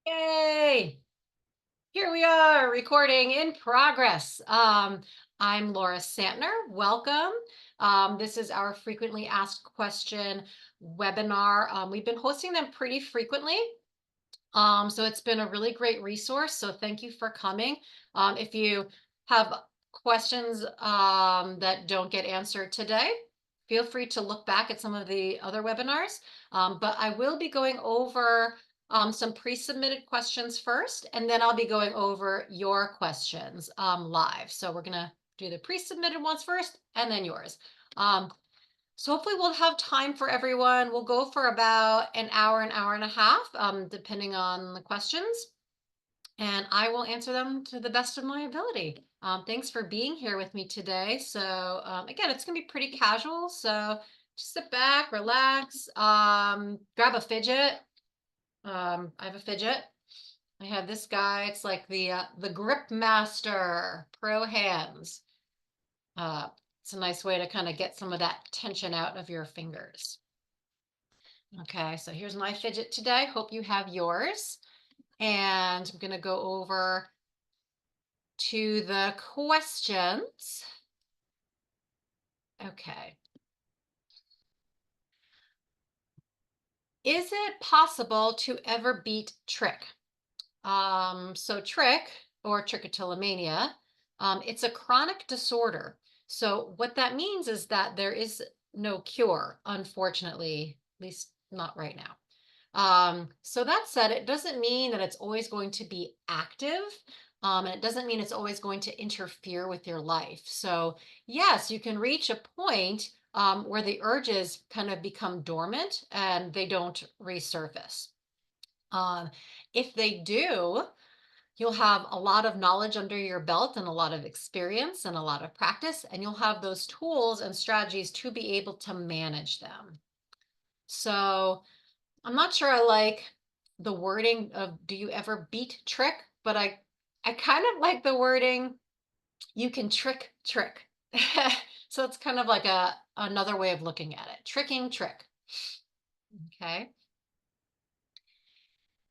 Yay! Here we are, recording in progress. I'm Laura Santner. Welcome. This is our frequently asked question webinar. We've been hosting them pretty frequently. So it's been a really great resource. So thank you for coming. If you have questions that don't get answered today, feel free to look back at some of the other webinars. But I will be going over some pre-submitted questions first, and then I'll be going over your questions live. So we're going to do the pre-submitted ones first and then yours. So hopefully we'll have time for everyone. We'll go for about an hour and a half, depending on the questions, and I will answer them to the best of my ability. Thanks for being here with me today. So again, it's gonna be pretty casual. So just sit back, relax, grab a fidget. I have a fidget. I have this guy. It's like the Grip Master Pro Hands. Uh, it's a nice way to kind of get some of that tension out of your fingers. Okay, so here's my fidget today. Hope you have yours. And I'm going to go over to the questions. Okay. Is it possible to ever beat Trich? So Trich, or trichotillomania, it's a chronic disorder. So what that means is that there is no cure, unfortunately, at least not right now. So that said, it doesn't mean that it's always going to be active. And it doesn't mean it's always going to interfere with your life. So yes, you can reach a point where the urges kind of become dormant and they don't resurface. Um, if they do, you'll have a lot of knowledge under your belt and a lot of experience and a lot of practice, and you'll have those tools and strategies to be able to manage them. So I'm not sure I like the wording of "do you ever beat Trich," but I kind of like the wording "you can trick Trich." So it's kind of like another way of looking at it. Tricking Trich. Okay.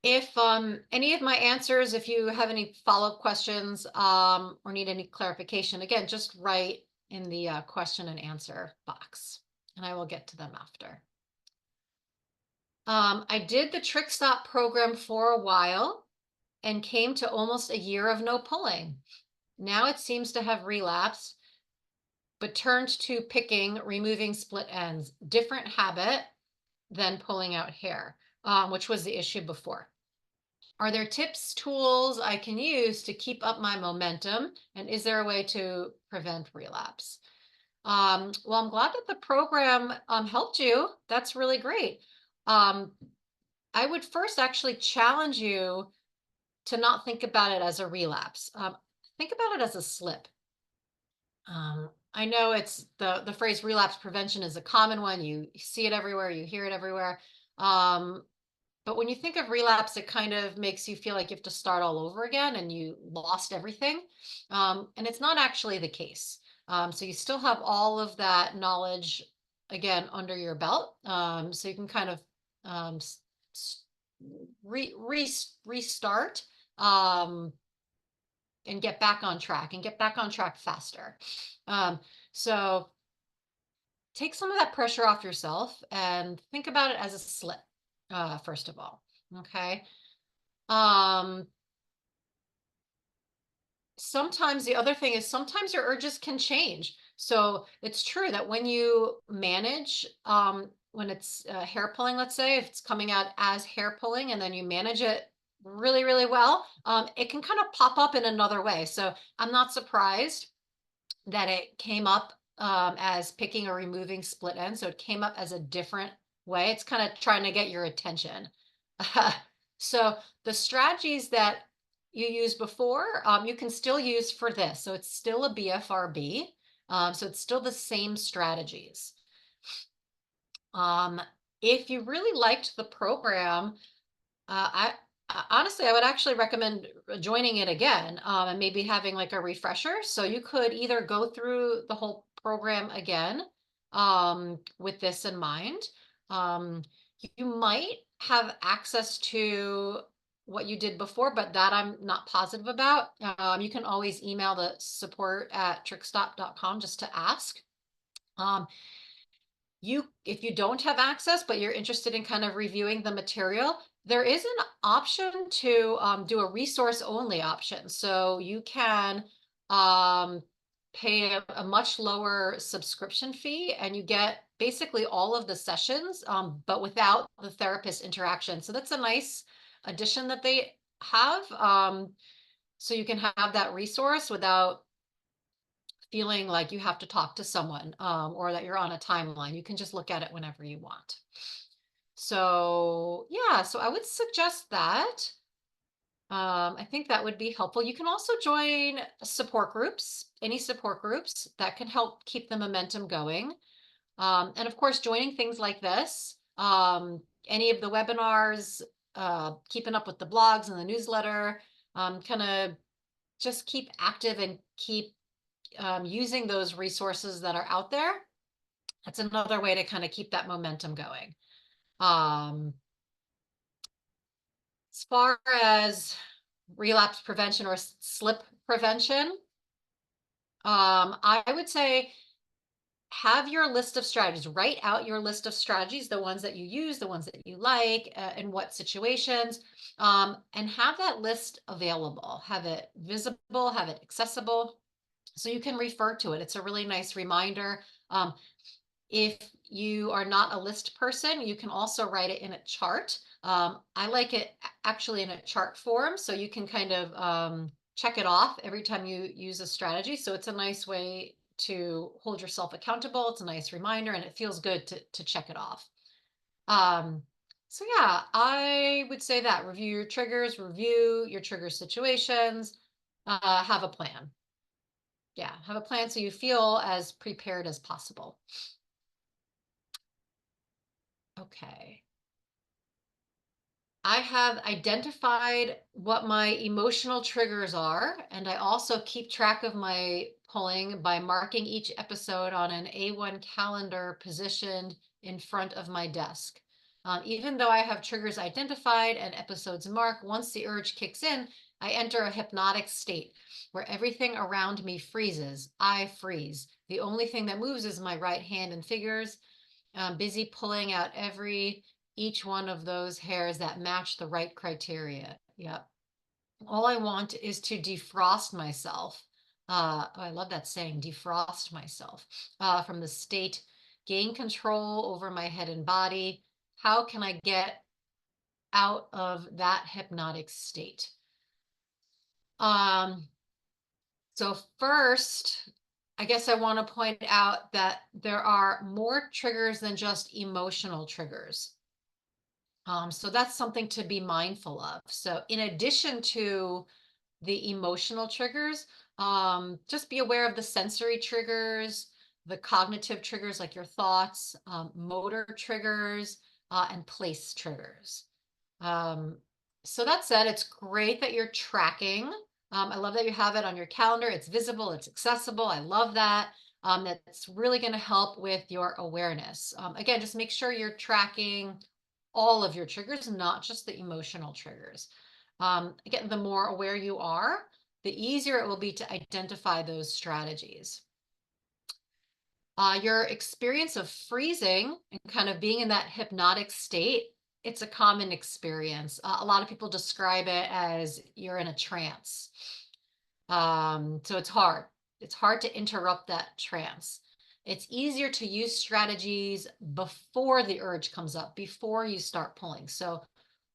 If any of my answers, if you have any follow-up questions or need any clarification, again, just write in the question and answer box, and I will get to them after. I did the Trick Stop program for a while and came to almost a year of no pulling. Now it seems to have relapsed, but turned to picking, removing split ends. Different habit than pulling out hair, which was the issue before. Are there tips, tools I can use to keep up my momentum? And is there a way to prevent relapse? Well, I'm glad that the program helped you. That's really great. I would first actually challenge you to not think about it as a relapse. Think about it as a slip. I know it's the phrase relapse prevention is a common one. You see it everywhere, you hear it everywhere. But when you think of relapse, it kind of makes you feel like you have to start all over again and you lost everything. And it's not actually the case. So you still have all of that knowledge again under your belt. So you can kind of um, restart um, and get back on track and get back on track faster. So take some of that pressure off yourself and think about it as a slip, first of all. Okay. Um, Sometimes the other thing is sometimes your urges can change. So it's true that when you manage, when it's hair pulling, let's say, if it's coming out as hair pulling and then you manage it really, really well, it can kind of pop up in another way. So I'm not surprised that it came up as picking or removing split ends. So it came up as a different way. It's kind of trying to get your attention. So the strategies that you used before, you can still use for this. So it's still a BFRB. So it's still the same strategies. If you really liked the program, honestly, I would actually recommend joining it again and maybe having like a refresher. So you could either go through the whole program again with this in mind. You might have access to what you did before, but that I'm not positive about. You can always email the support@trickstop.com just to ask. Um, if you don't have access, but you're interested in kind of reviewing the material, there is an option to do a resource only option. So you can um, pay a much lower subscription fee and you get basically all of the sessions, but without the therapist interaction. So that's a nice addition that they have. So you can have that resource without feeling like you have to talk to someone, or that you're on a timeline. You can just look at it whenever you want. So yeah, so I would suggest that. I think that would be helpful. You can also join support groups, any support groups that can help keep the momentum going. And of course, joining things like this, any of the webinars, keeping up with the blogs and the newsletter, kind of just keep active and keep using those resources that are out there. That's another way to kind of keep that momentum going. As far as relapse prevention or slip prevention, I would say have your list of strategies. Write out your list of strategies, the ones that you use, the ones that you like, in what situations, and have that list available. Have it visible, have it accessible, so you can refer to it. It's a really nice reminder. If you are not a list person, you can also write it in a chart. I like it actually in a chart form, so you can kind of check it off every time you use a strategy. So it's a nice way to hold yourself accountable. It's a nice reminder, and it feels good to check it off. Um, so yeah, I would say that review your triggers, review your trigger situations, have a plan. Yeah, have a plan so you feel as prepared as possible. Okay. I have identified what my emotional triggers are, and I also keep track of my pulling by marking each episode on an A1 calendar positioned in front of my desk. Even though I have triggers identified and episodes marked, once the urge kicks in, I enter a hypnotic state where everything around me freezes. I freeze. The only thing that moves is my right hand and fingers. I'm busy pulling out each one of those hairs that match the right criteria. Yep. All I want is to defrost myself. Oh, I love that saying, defrost myself from the state, gain control over my head and body. How can I get out of that hypnotic state? Um, so first, I guess I want to point out that there are more triggers than just emotional triggers. So that's something to be mindful of. So in addition to the emotional triggers, just be aware of the sensory triggers, the cognitive triggers like your thoughts, motor triggers, and place triggers. Um, so that said, it's great that you're tracking. I love that you have it on your calendar. It's visible, it's accessible. I love that. That's really going to help with your awareness. Again, just make sure you're tracking all of your triggers, not just the emotional triggers. Again, the more aware you are, the easier it will be to identify those strategies. Your experience of freezing and kind of being in that hypnotic state, it's a common experience. A lot of people describe it as you're in a trance. So it's hard. It's hard to interrupt that trance. It's easier to use strategies before the urge comes up, before you start pulling. So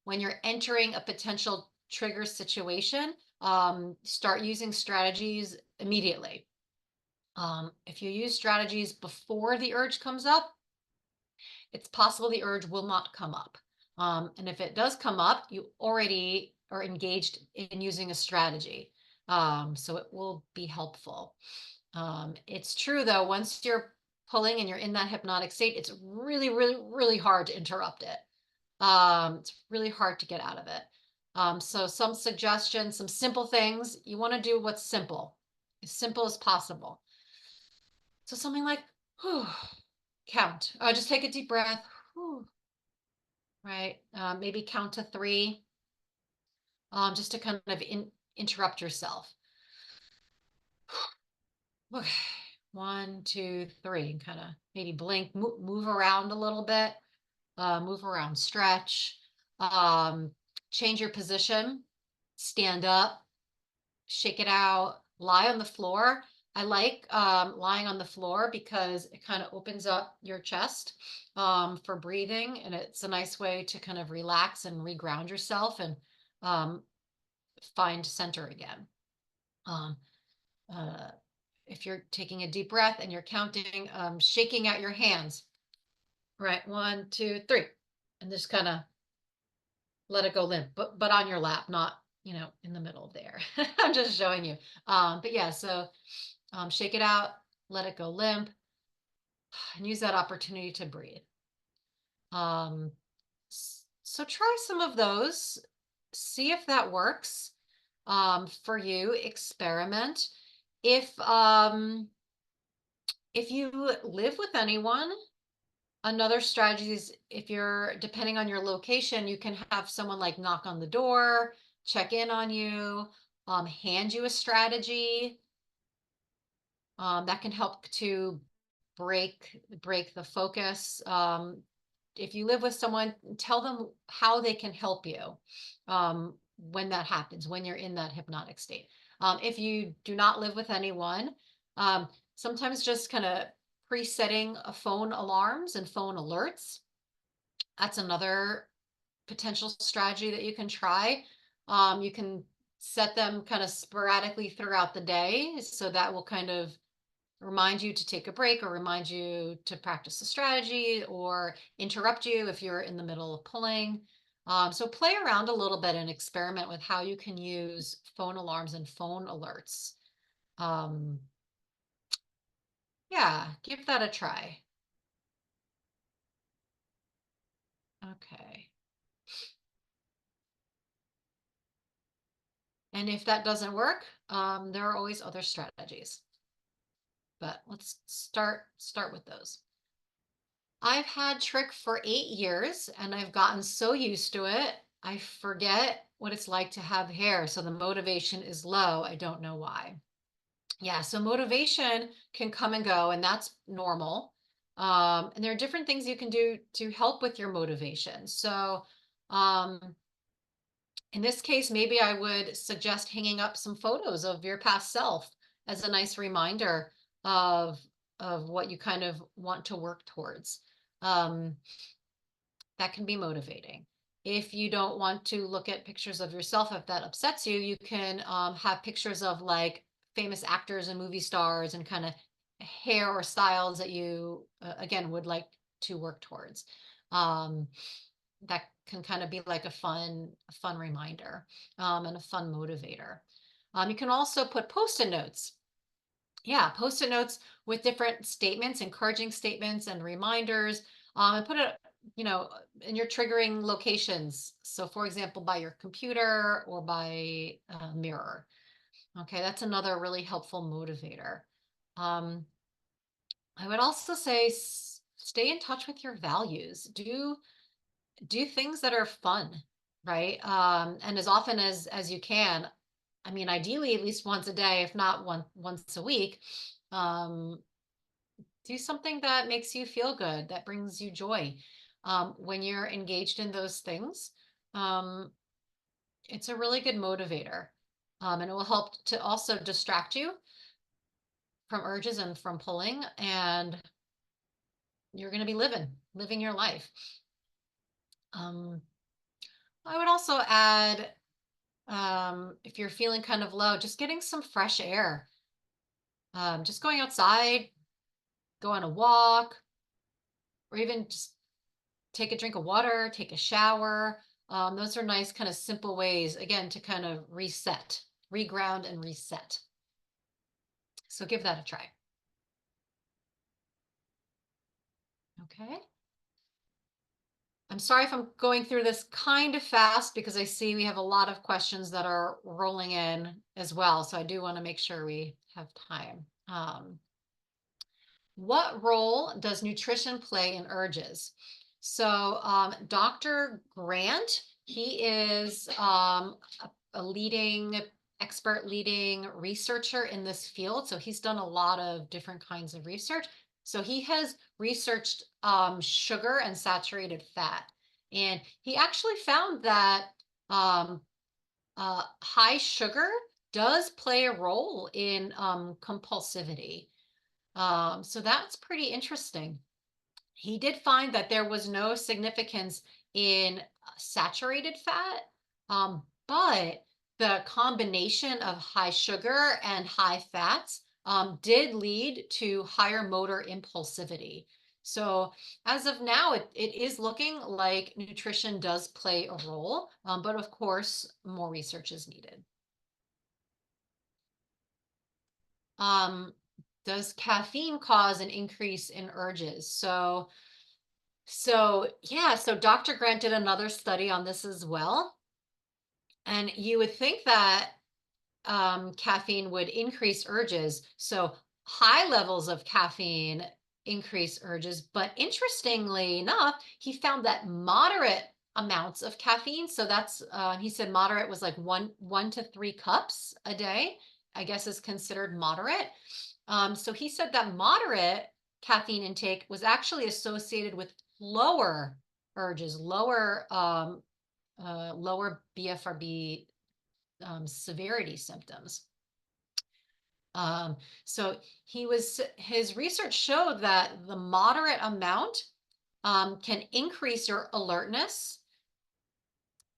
when you're entering a potential trigger situation, start using strategies immediately. If you use strategies before the urge comes up, it's possible the urge will not come up. And if it does come up, you already are engaged in using a strategy. So it will be helpful. It's true though, once you're pulling and you're in that hypnotic state, it's really, really, really hard to interrupt it. It's really hard to get out of it. So some suggestions, some simple things, you want to do what's as simple as possible. So something like, whew, count. Just take a deep breath. Whew, right. Maybe count to 3. just to kind of interrupt yourself. Okay, 1, 2, 3, and kind of maybe blink, move around a little bit, move around, stretch, um, change your position, stand up, shake it out, lie on the floor. I like lying on the floor because it kind of opens up your chest for breathing, and it's a nice way to kind of relax and reground yourself and um, find center again. Um, uh, if you're taking a deep breath and you're counting, shaking out your hands, right? 1, 2, 3, and just kind of let it go limp, but on your lap, not in the middle there. I'm just showing you. But yeah, so shake it out, let it go limp, and use that opportunity to breathe. Um, so try some of those, see if that works for you. Experiment. If you live with anyone, another strategy is, if you're depending on your location, you can have someone like knock on the door, check in on you, hand you a strategy that can help to break the focus. If you live with someone, tell them how they can help you when that happens, when you're in that hypnotic state. If you do not live with anyone, um, sometimes just kind of presetting a phone alarms and phone alerts. That's another potential strategy that you can try. You can set them kind of sporadically throughout the day, so that will kind of remind you to take a break, or remind you to practice a strategy, or interrupt you if you're in the middle of pulling. So play around a little bit and experiment with how you can use phone alarms and phone alerts. Um, yeah, give that a try. Okay. And if that doesn't work, there are always other strategies. But let's start with those. I've had Trick for 8 years, and I've gotten so used to it, I forget what it's like to have hair. So the motivation is low. I don't know why. Yeah, so motivation can come and go, and that's normal. And there are different things you can do to help with your motivation. So um, in this case, maybe I would suggest hanging up some photos of your past self as a nice reminder of what you kind of want to work towards. Um, that can be motivating. If you don't want to look at pictures of yourself, if that upsets you, you can have pictures of like famous actors and movie stars, and kind of hair or styles that you, again, would like to work towards. Um, that can kind of be like a fun reminder and a fun motivator. You can also put post-it notes. Yeah, post-it notes with different statements, encouraging statements and reminders, and put it, in your triggering locations. So, for example, by your computer or by a mirror. Okay, that's another really helpful motivator. Um, I would also say stay in touch with your values. Do things that are fun, right? And as often as you can. I mean, ideally at least once a day, if not once a week. Um, do something that makes you feel good, that brings you joy. When you're engaged in those things, um, it's a really good motivator. And it will help to also distract you from urges and from pulling, and you're going to be living your life. Um, I would also add, if you're feeling kind of low, just getting some fresh air, just going outside, go on a walk, or even just take a drink of water, take a shower. Those are nice, kind of simple ways, again, to kind of reset, reground, and reset. So give that a try. Okay. I'm sorry if I'm going through this kind of fast, because I see we have a lot of questions that are rolling in as well. So I do want to make sure we have time. What role does nutrition play in urges? So Dr. Grant, he is a leading expert, leading researcher in this field. So he's done a lot of different kinds of research. So he has researched sugar and saturated fat. And he actually found that um, high sugar does play a role in compulsivity. So that's pretty interesting. He did find that there was no significance in saturated fat, but the combination of high sugar and high fats did lead to higher motor impulsivity. So as of now, it is looking like nutrition does play a role, but of course, more research is needed. Um, does caffeine cause an increase in urges? So Dr. Grant did another study on this as well. And you would think that caffeine would increase urges. So high levels of caffeine increase urges. But interestingly enough, he found that moderate amounts of caffeine, so that's he said moderate was like one to 3 cups a day, I guess is considered moderate. So he said that moderate caffeine intake was actually associated with lower urges, lower BFRB severity symptoms. Um, so his research showed that the moderate amount can increase your alertness.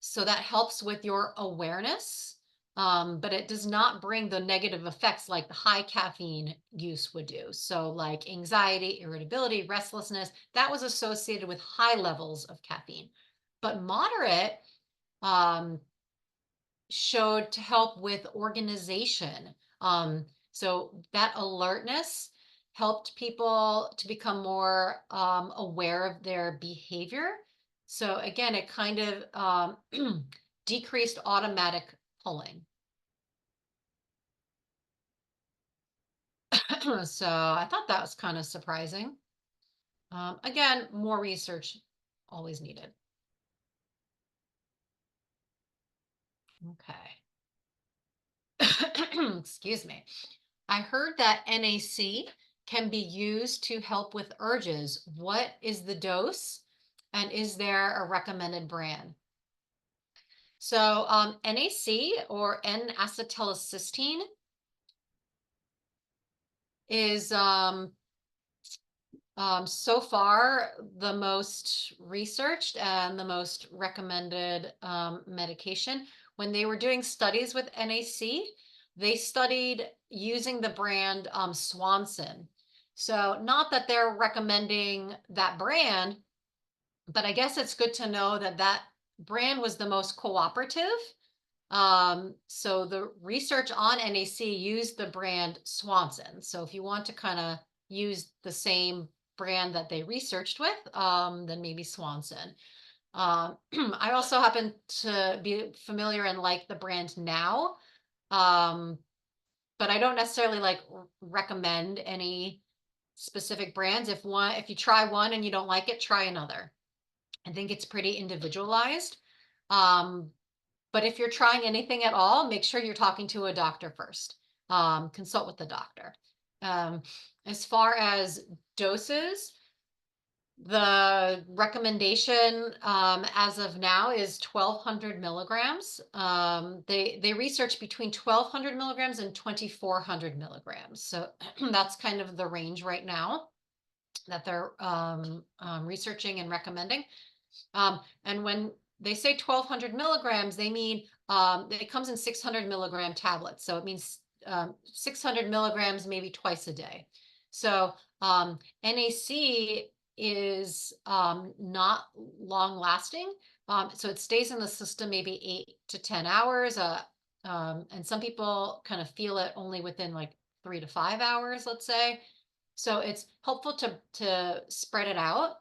So that helps with your awareness, but it does not bring the negative effects like the high caffeine use would do. So like anxiety, irritability, restlessness, that was associated with high levels of caffeine. But moderate um, showed to help with organization. So that alertness helped people to become more aware of their behavior. So again, it kind of decreased automatic pulling. So I thought that was kind of surprising. Again, more research always needed. Okay. Excuse me. I heard that NAC can be used to help with urges. What is the dose? And is there a recommended brand? So NAC or N-acetylcysteine is so far the most researched and the most recommended medication. When they were doing studies with NAC, they studied using the brand Swanson. So not that they're recommending that brand, but I guess it's good to know that that brand was the most cooperative. So the research on NAC used the brand Swanson. So if you want to kind of use the same brand that they researched with, then maybe Swanson. I also happen to be familiar and like the brand Now, but I don't necessarily like recommend any specific brands. If you try one and you don't like it, try another. I think it's pretty individualized. Um, but if you're trying anything at all, make sure you're talking to a doctor first. Consult with the doctor. Um, as far as doses, the recommendation as of now is 1,200 milligrams. They research between 1,200 milligrams and 2,400 milligrams. So that's kind of the range right now that they're researching and recommending. And when they say 1,200 milligrams, they mean it comes in 600 milligram tablets. So it means 600 milligrams maybe twice a day. So NAC is not long lasting. So it stays in the system maybe 8 to 10 hours. And some people kind of feel it only within like 3 to 5 hours, let's say. So it's helpful to spread it out,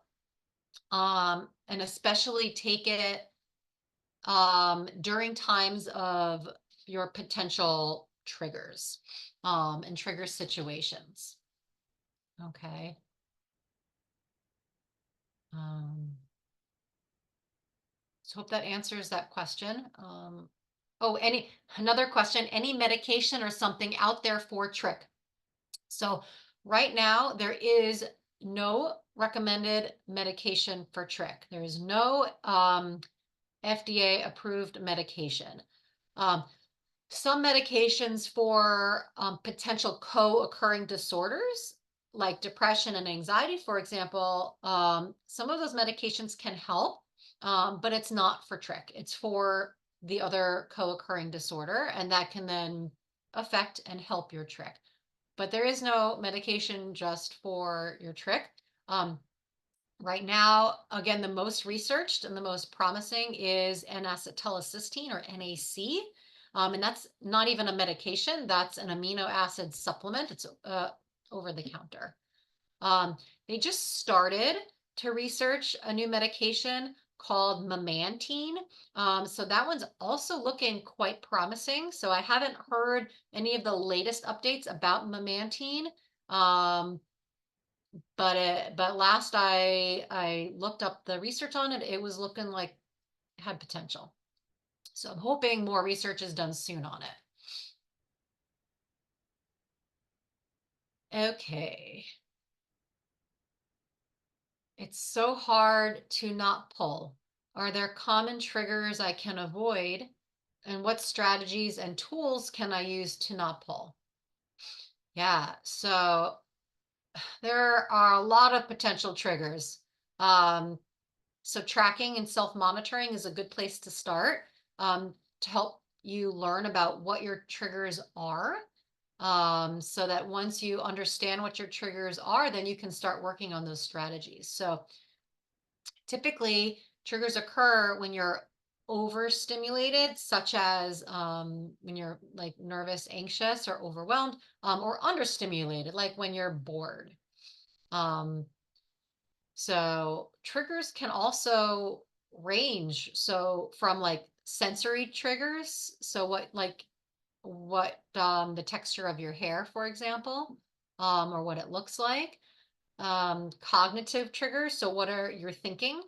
and especially take it during times of your potential triggers and trigger situations. Okay. So hope that answers that question. Oh, another question, any medication or something out there for trick? So right now there is no recommended medication for trick. There is no FDA approved medication. Um, some medications for potential co-occurring disorders like depression and anxiety, for example, some of those medications can help, but it's not for trick. It's for the other co-occurring disorder, and that can then affect and help your trick. But there is no medication just for your trick. Um, Right now, again, the most researched and the most promising is N-acetylcysteine or NAC. And that's not even a medication, that's an amino acid supplement. It's over the counter. Um, they just started to research a new medication called memantine. So that one's also looking quite promising. So I haven't heard any of the latest updates about memantine. Um, but last I looked up the research on it, it was looking like it had potential. So I'm hoping more research is done soon on it. Okay. It's so hard to not pull. Are there common triggers I can avoid? And what strategies and tools can I use to not pull? Yeah, so there are a lot of potential triggers. Um, So tracking and self-monitoring is a good place to start, to help you learn about what your triggers are. So that once you understand what your triggers are, then you can start working on those strategies. So typically triggers occur when you're overstimulated, such as when you're like nervous, anxious, or overwhelmed, or understimulated, like when you're bored. Um, So triggers can also range. So from like sensory triggers, so what the texture of your hair, for example, or what it looks like. Cognitive triggers, so what are you thinking?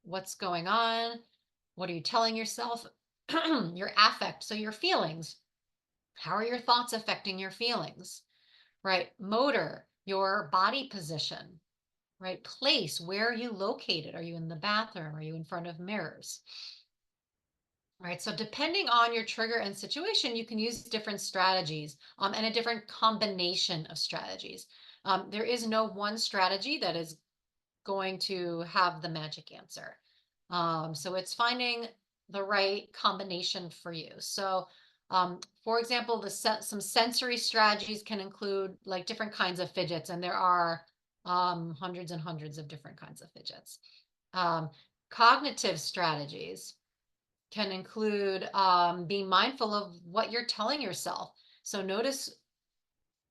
What's going on? What are you telling yourself? Your affect, so your feelings. How are your thoughts affecting your feelings? Right? Motor, your body position. Right? Place, where are you located? Are you in the bathroom? Are you in front of mirrors? Right. So depending on your trigger and situation, you can use different strategies, and a different combination of strategies. There is no one strategy that is going to have the magic answer. So it's finding the right combination for you. So, for example, some sensory strategies can include like different kinds of fidgets, and there are hundreds and hundreds of different kinds of fidgets. Um, Cognitive strategies can include being mindful of what you're telling yourself. So notice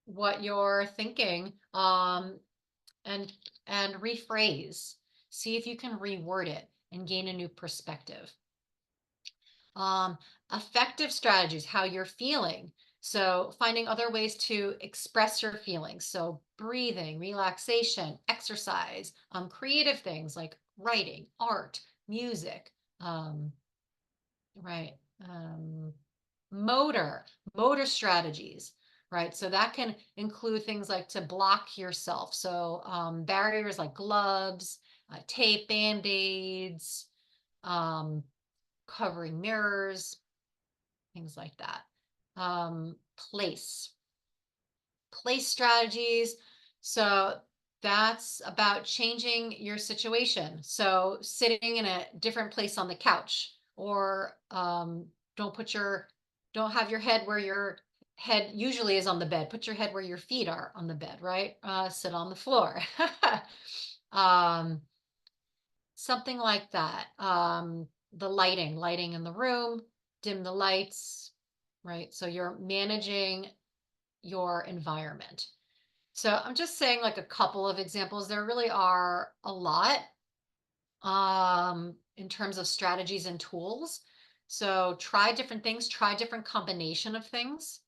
what you're thinking, and rephrase. See if you can reword it and gain a new perspective. Um, Effective strategies, how you're feeling. So finding other ways to express your feelings. So breathing, relaxation, exercise, creative things like writing, art, music, um, right? Um, motor, motor strategies, right? So that can include things like to block yourself. So barriers like gloves, tape, band-aids, um, covering mirrors, things like that. Um, place, place strategies. So that's about changing your situation. So sitting in a different place on the couch, or don't put your, don't have your head where your head usually is on the bed. Put your head where your feet are on the bed, right? Sit on the floor. um, Something like that. The lighting in the room, dim the lights, right? So you're managing your environment. So I'm just saying like a couple of examples. There really are a lot in terms of strategies and tools. So try different things, try different combination of things,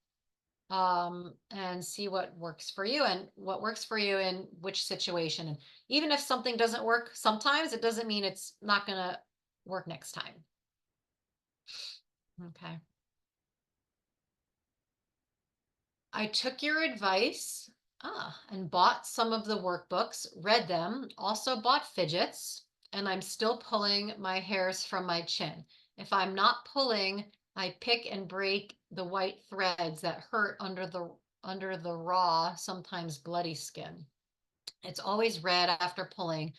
and see what works for you and what works for you in which situation. And even if something doesn't work sometimes, it doesn't mean it's not going to work next time. Okay. I took your advice, and bought some of the workbooks, read them, also bought fidgets, and I'm still pulling my hairs from my chin. If I'm not pulling, I pick and break the white threads that hurt under the raw, sometimes bloody skin. It's always red after pulling,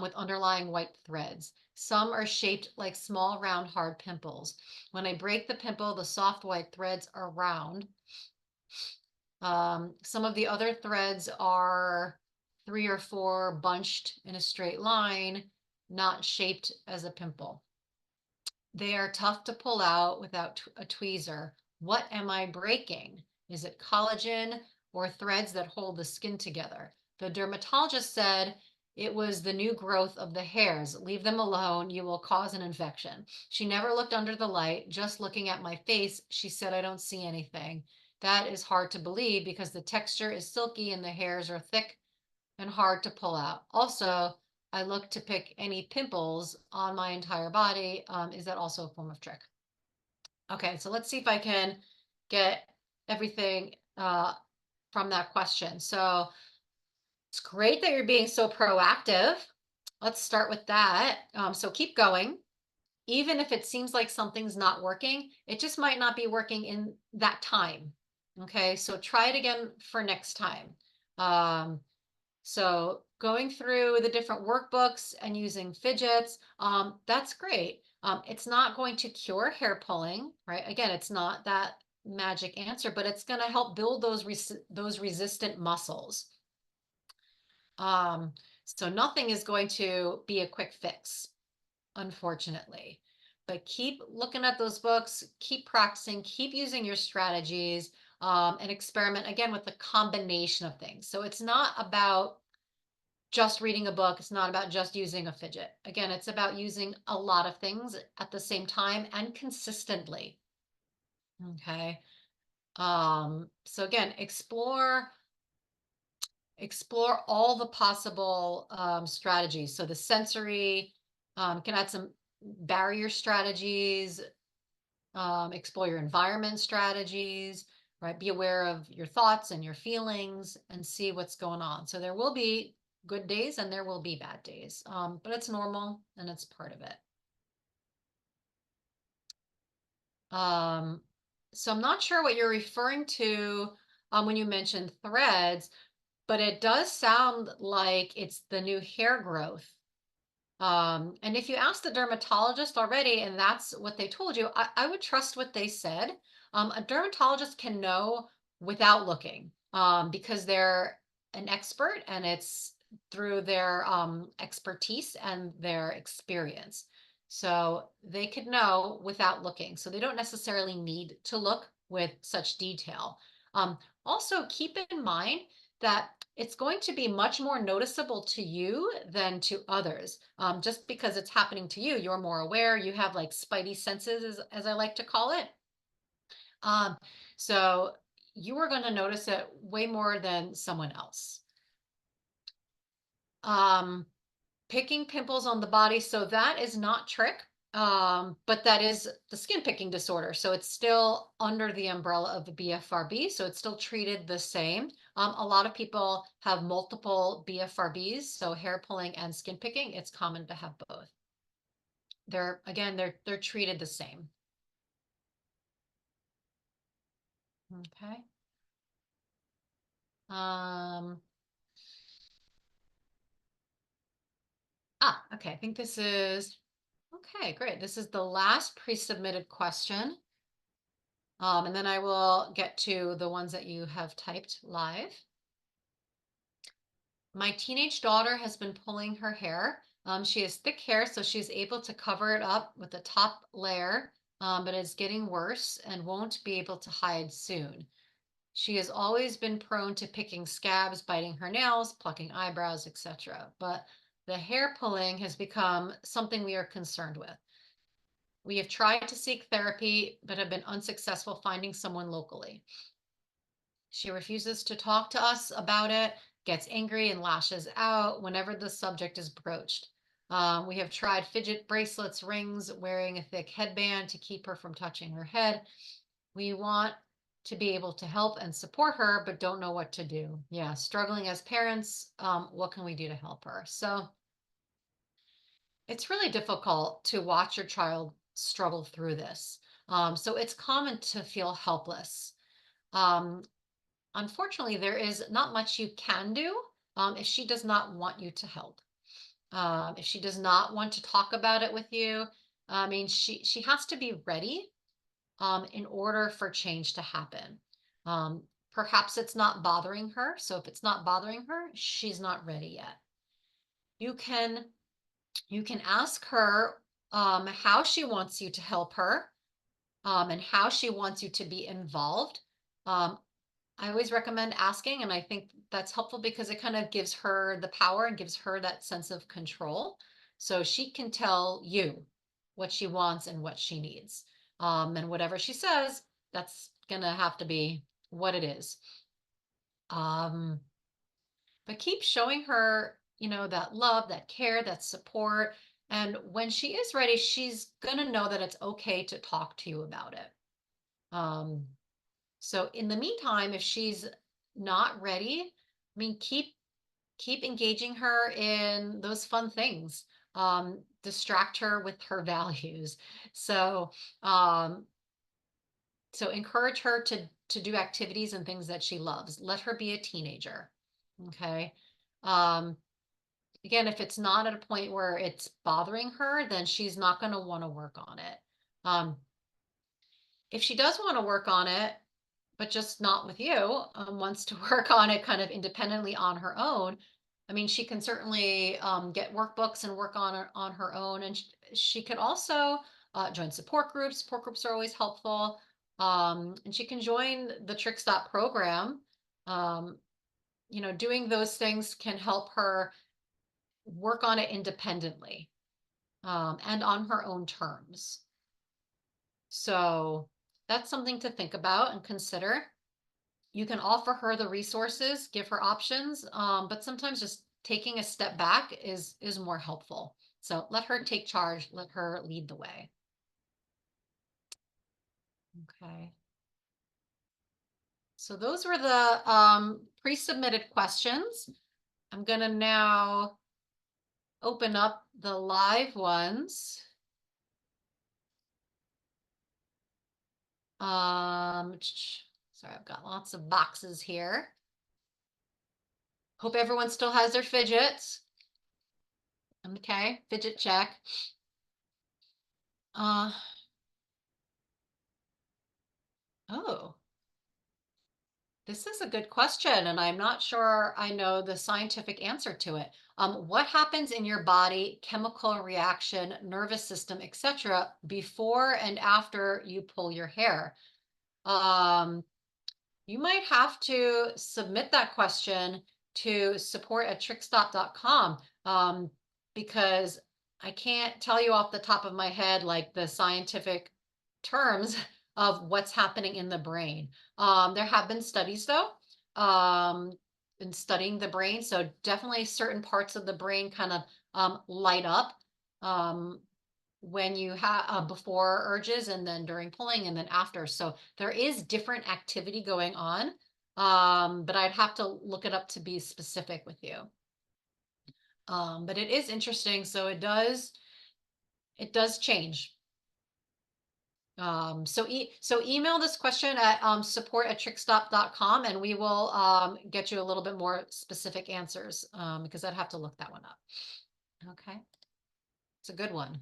with underlying white threads. Some are shaped like small, round, hard pimples. When I break the pimple, the soft white threads are round. Some of the other threads are 3 or 4 bunched in a straight line, not shaped as a pimple. They are tough to pull out without a tweezer. What am I breaking? Is it collagen or threads that hold the skin together? The dermatologist said it was the new growth of the hairs. Leave them alone. You will cause an infection. She never looked under the light. Just looking at my face, she said, I don't see anything. That is hard to believe because the texture is silky and the hairs are thick and hard to pull out. Also, I look to pick any pimples on my entire body. Is that also a form of trick? Okay, so let's see if I can get everything from that question. So it's great that you're being so proactive. Let's start with that. So keep going. Even if it seems like something's not working, it just might not be working in that time. Okay, so try it again for next time. Um, So going through the different workbooks and using fidgets, that's great. It's not going to cure hair pulling, right? Again, it's not that magic answer, but it's going to help build those resistant muscles. So nothing is going to be a quick fix, unfortunately. But keep looking at those books, keep practicing, keep using your strategies, and experiment again with the combination of things. So it's not about just reading a book. It's not about just using a fidget. Again, it's about using a lot of things at the same time and consistently. Okay. So again, explore all the possible strategies. So the sensory, can add some barrier strategies, explore your environment strategies, right? Be aware of your thoughts and your feelings and see what's going on. So there will be good days and there will be bad days, but it's normal and it's part of it. Um, so I'm not sure what you're referring to when you mentioned threads, but it does sound like it's the new hair growth. And if you ask the dermatologist already and that's what they told you, I would trust what they said. A dermatologist can know without looking, because they're an expert and it's through their expertise and their experience. So they could know without looking. So they don't necessarily need to look with such detail. Also, keep in mind that it's going to be much more noticeable to you than to others. Just because it's happening to you, you're more aware, you have like spidey senses, as I like to call it. Um, so you are going to notice it way more than someone else. Um, Picking pimples on the body, so that is not trick, but that is the skin picking disorder. So it's still under the umbrella of the BFRB, so it's still treated the same. A lot of people have multiple BFRBs, so hair pulling and skin picking. It's common to have both. They're treated the same. Okay. Um, okay. I think this is okay. Great. This is the last pre-submitted question. And then I will get to the ones that you have typed live. My teenage daughter has been pulling her hair. She has thick hair, so she's able to cover it up with the top layer, but it's getting worse and won't be able to hide soon. She has always been prone to picking scabs, biting her nails, plucking eyebrows, etc. But the hair pulling has become something we are concerned with. We have tried to seek therapy, but have been unsuccessful finding someone locally. She refuses to talk to us about it, gets angry, and lashes out whenever the subject is broached. We have tried fidget bracelets, rings, wearing a thick headband to keep her from touching her head. We want to be able to help and support her, but don't know what to do. Yeah, struggling as parents, what can we do to help her? So it's really difficult to watch your child struggle through this. So it's common to feel helpless. Um, Unfortunately, there is not much you can do if she does not want you to help. If she does not want to talk about it with you, I mean, she has to be ready in order for change to happen. Um, Perhaps it's not bothering her. So if it's not bothering her, she's not ready yet. You can you can ask her how she wants you to help her and how she wants you to be involved. Um, I always recommend asking, and I think that's helpful because it kind of gives her the power and gives her that sense of control. So she can tell you what she wants and what she needs. And whatever she says, that's going to have to be what it is. Um, but keep showing her, that love, that care, that support. And when she is ready, she's going to know that it's okay to talk to you about it. Um, so in the meantime, if she's not ready, I mean, keep engaging her in those fun things. Distract her with her values. So um, so encourage her to do activities and things that she loves. Let her be a teenager. Okay. Um, Again, if it's not at a point where it's bothering her, then she's not going to want to work on it. Um, if she does want to work on it, but just not with you, wants to work on it kind of independently on her own, I mean, she can certainly get workbooks and work on her own. And she could also join support groups. Support groups are always helpful. And she can join the Trick Stop program. Um, doing those things can help her work on it independently and on her own terms. So that's something to think about and consider. You can offer her the resources, give her options, but sometimes just taking a step back is more helpful. So let her take charge, let her lead the way. Okay. So those were the pre-submitted questions. I'm going to now open up the live ones. Sorry, I've got lots of boxes here. Hope everyone still has their fidgets. Okay, fidget check. Uh, oh, this is a good question, and I'm not sure I know the scientific answer to it. What happens in your body, chemical reaction, nervous system, etc., before and after you pull your hair? You might have to submit that question to support@trickstop.com because I can't tell you off the top of my head like the scientific terms of what's happening in the brain. There have been studies though in studying the brain, so definitely certain parts of the brain kind of light up um, when you have before urges and then during pulling and then after. So there is different activity going on, but I'd have to look it up to be specific with you. But it is interesting. So it does change. So email this question at support@trickstop.com and we will get you a little bit more specific answers because I'd have to look that one up. Okay. It's a good one.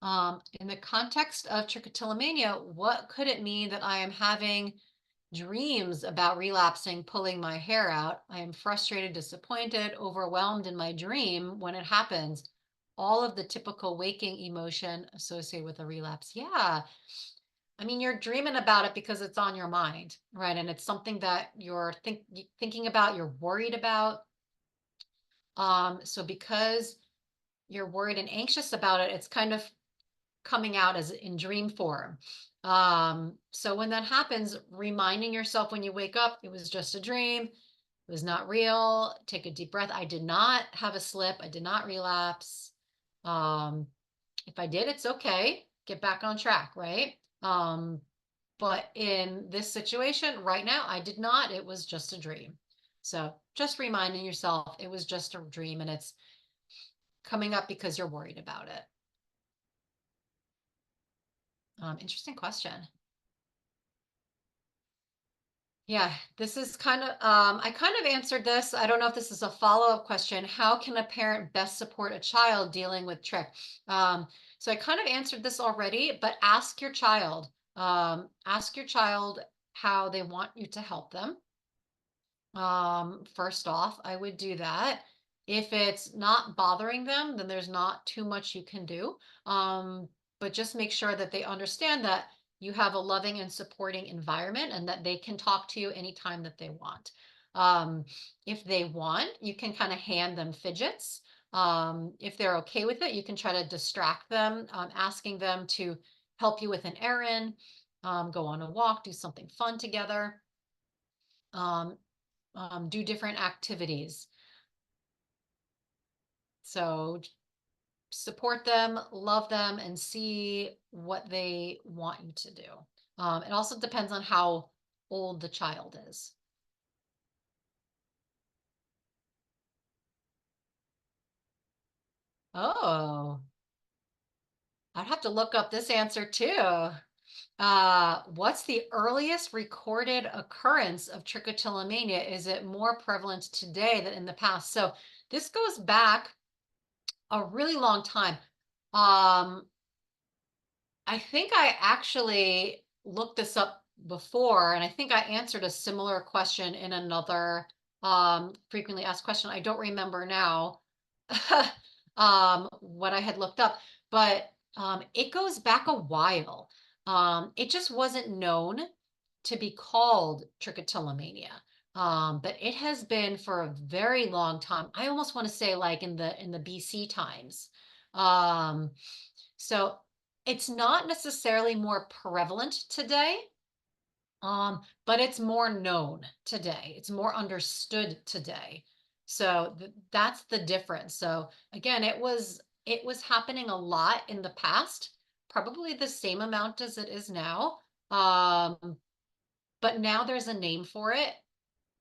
In the context of trichotillomania, what could it mean that I am having dreams about relapsing, pulling my hair out? I am frustrated, disappointed, overwhelmed in my dream when it happens. All of the typical waking emotion associated with a relapse. Yeah. I mean, you're dreaming about it because it's on your mind, right? And it's something that you're thinking about, you're worried about. So because you're worried and anxious about it, it's kind of coming out as in dream form. So when that happens, reminding yourself when you wake up, it was just a dream. It was not real. Take a deep breath. I did not have a slip. I did not relapse. If I did, it's okay. Get back on track, right? But in this situation right now, I did not. It was just a dream. So just reminding yourself it was just a dream and it's coming up because you're worried about it. Interesting question. Yeah, this is kind of, I kind of answered this. I don't know if this is a follow-up question. How can a parent best support a child dealing with trick? So I kind of answered this already, but ask your child how they want you to help them. First off, I would do that. If it's not bothering them, then there's not too much you can do. But just make sure that they understand that you have a loving and supporting environment and that they can talk to you anytime that they want. Um, if they want, you can kind of hand them fidgets. If they're okay with it, you can try to distract them, asking them to help you with an errand, go on a walk, do something fun together. Um, do different activities. So support them, love them, and see what they want you to do. It also depends on how old the child is. Oh, I'd have to look up this answer too. What's the earliest recorded occurrence of trichotillomania? Is it more prevalent today than in the past? So this goes back a really long time. Um, I think I actually looked this up before, and I think I answered a similar question in another frequently asked question. I don't remember now what I had looked up, but it goes back a while. It just wasn't known to be called trichotillomania. But it has been for a very long time. I almost want to say like in the BC times. Um, so it's not necessarily more prevalent today, but it's more known today. It's more understood today. So that's the difference. So again, it was happening a lot in the past, probably the same amount as it is now. But now there's a name for it.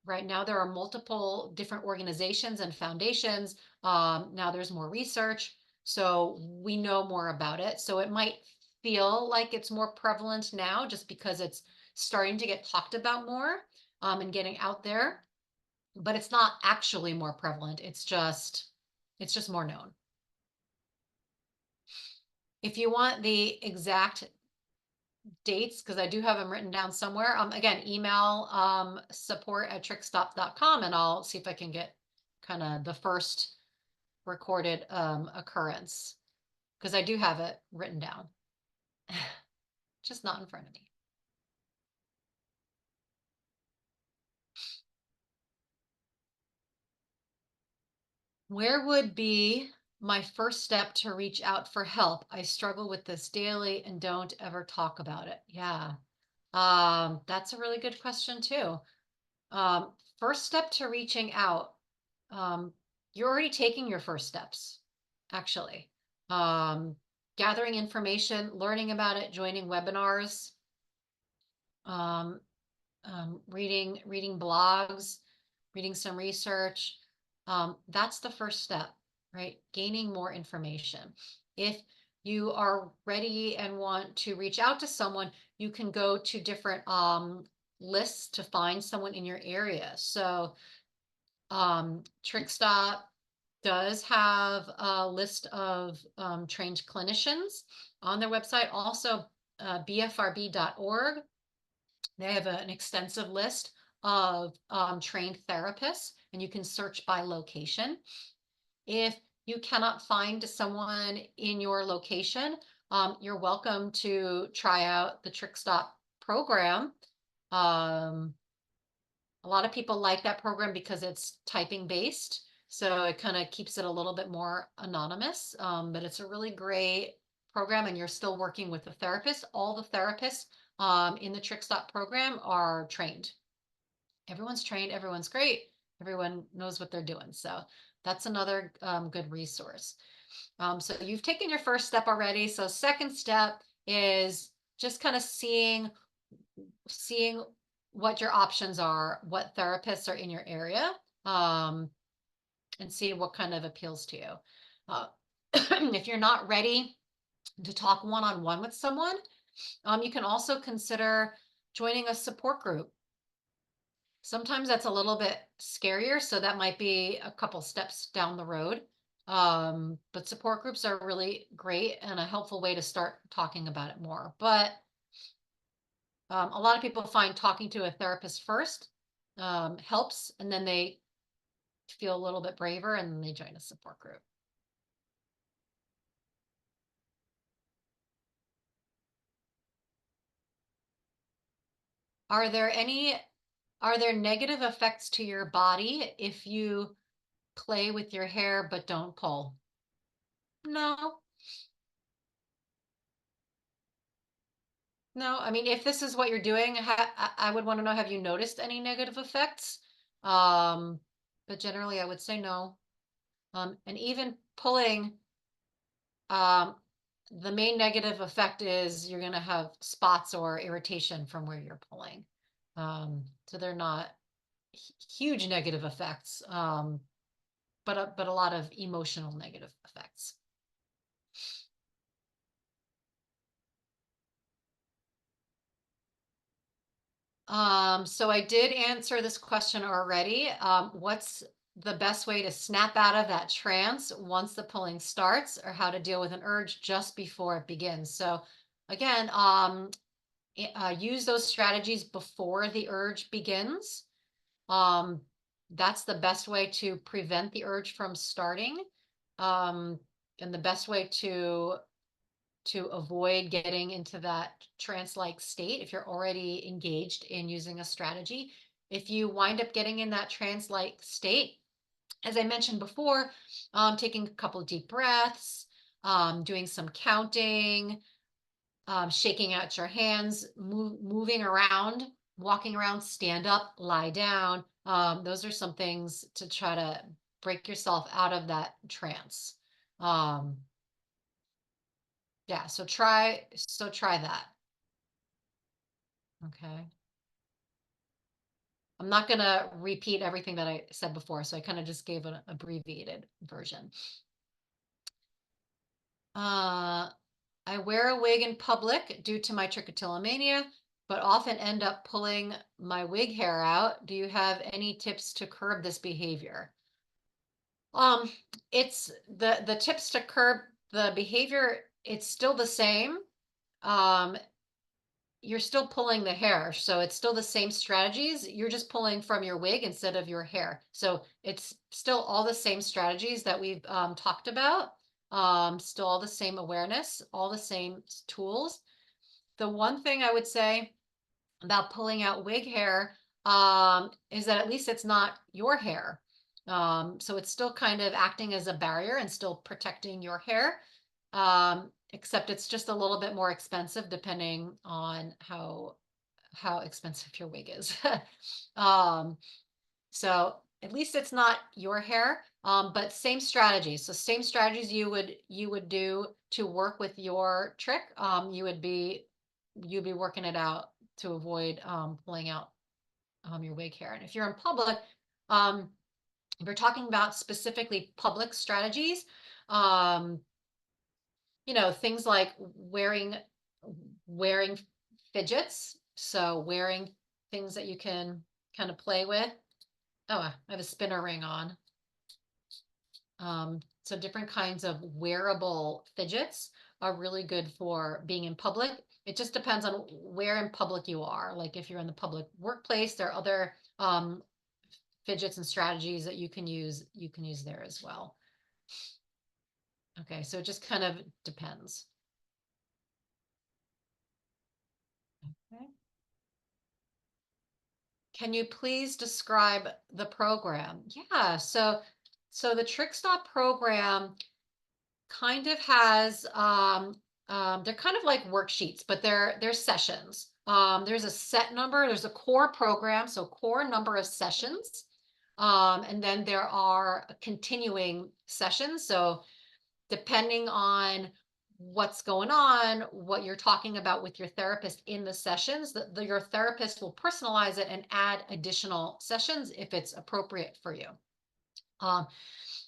Right now, there are multiple different organizations and foundations. Now there's more research, so we know more about it. So it might feel like it's more prevalent now just because it's starting to get talked about more and getting out there, but it's not actually more prevalent. It's just more known. If you want the exact dates, because I do have them written down somewhere. Again, email support@trickstop.com and I'll see if I can get kind of the first recorded occurrence because I do have it written down, just not in front of me. Where would be my first step to reach out for help? I struggle with this daily and don't ever talk about it. Yeah. That's a really good question too. Um, First step to reaching out. You're already taking your first steps, actually. Um, Gathering information, learning about it, joining webinars, um, reading blogs, reading some research. That's the first step, right? Gaining more information. If you are ready and want to reach out to someone, you can go to different lists to find someone in your area. So TrickStop does have a list of trained clinicians on their website. Also, bfrb.org, they have an extensive list of trained therapists, and you can search by location. If you cannot find someone in your location, you're welcome to try out the TrickStop program. Um, a lot of people like that program because it's typing based. So it kind of keeps it a little bit more anonymous, but it's a really great program and you're still working with a therapist. All the therapists in the TrickStop program are trained. Everyone's trained, everyone's great. everyone knows what they're doing. So that's another good resource. So you've taken your first step already. So second step is just kind of seeing what your options are, what therapists are in your area, and see what kind of appeals to you. Uh, if you're not ready to talk one-on-one with someone, you can also consider joining a support group. Sometimes that's a little bit scarier, so that might be a couple steps down the road. But support groups are really great and a helpful way to start talking about it more. But a lot of people find talking to a therapist first helps, and then they feel a little bit braver and then they join a support group. Are there any are there negative effects to your body if you play with your hair but don't pull? No. No, I mean, if this is what you're doing, I would want to know, have you noticed any negative effects? Um, but generally I would say no. And even pulling, um, the main negative effect is you're going to have spots or irritation from where you're pulling. So they're not huge negative effects, but a lot of emotional negative effects. So I did answer this question already. What's the best way to snap out of that trance once the pulling starts, or how to deal with an urge just before it begins? So again, use those strategies before the urge begins. Um, that's the best way to prevent the urge from starting. Um, and the best way to avoid getting into that trance-like state if you're already engaged in using a strategy. If you wind up getting in that trance-like state, as I mentioned before, taking a couple of deep breaths, doing some counting, shaking out your hands, moving around, walking around, stand up, lie down. Those are some things to try to break yourself out of that trance. Um, yeah, so try that. Okay. I'm not going to repeat everything that I said before, so I kind of just gave an abbreviated version. Uh, I wear a wig in public due to my trichotillomania, but often end up pulling my wig hair out. Do you have any tips to curb this behavior? Um, it's the tips to curb the behavior, it's still the same. Um, you're still pulling the hair. So it's still the same strategies. You're just pulling from your wig instead of your hair. So it's still all the same strategies that we've talked about. Still all the same awareness, all the same tools. The one thing I would say about pulling out wig hair is that at least it's not your hair. So it's still kind of acting as a barrier and still protecting your hair. Except it's just a little bit more expensive depending on how expensive your wig is. um, so at least it's not your hair, but same strategies. So same strategies you would do to work with your trick. You'd be working it out to avoid pulling out your wig hair. And if you're in public, um, if you're talking about specifically public strategies, um, things like wearing fidgets. So wearing things that you can kind of play with. Oh, I have a spinner ring on. So different kinds of wearable fidgets are really good for being in public. It just depends on where in public you are. Like if you're in the public workplace, there are other fidgets and strategies that you can use there as well. Okay, so it just kind of depends. Okay. Can you please describe the program? Yeah, so the TrickStop program kind of has they're kind of like worksheets, but they're sessions. There's a set number, there's a core program, so core number of sessions. And then there are continuing sessions. So depending on what's going on, what you're talking about with your therapist in the sessions, your therapist will personalize it and add additional sessions if it's appropriate for you. Um,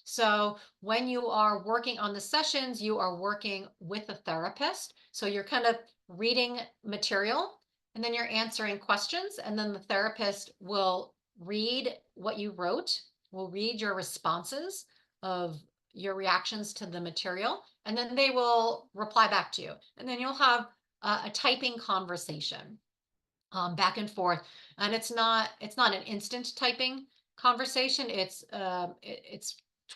so when you are working on the sessions, you are working with a therapist. So you're kind of reading material and then you're answering questions. And then the therapist will read what you wrote, will read your responses of your reactions to the material, and then they will reply back to you. And then you'll have a typing conversation back and forth. And it's not an instant typing conversation. It's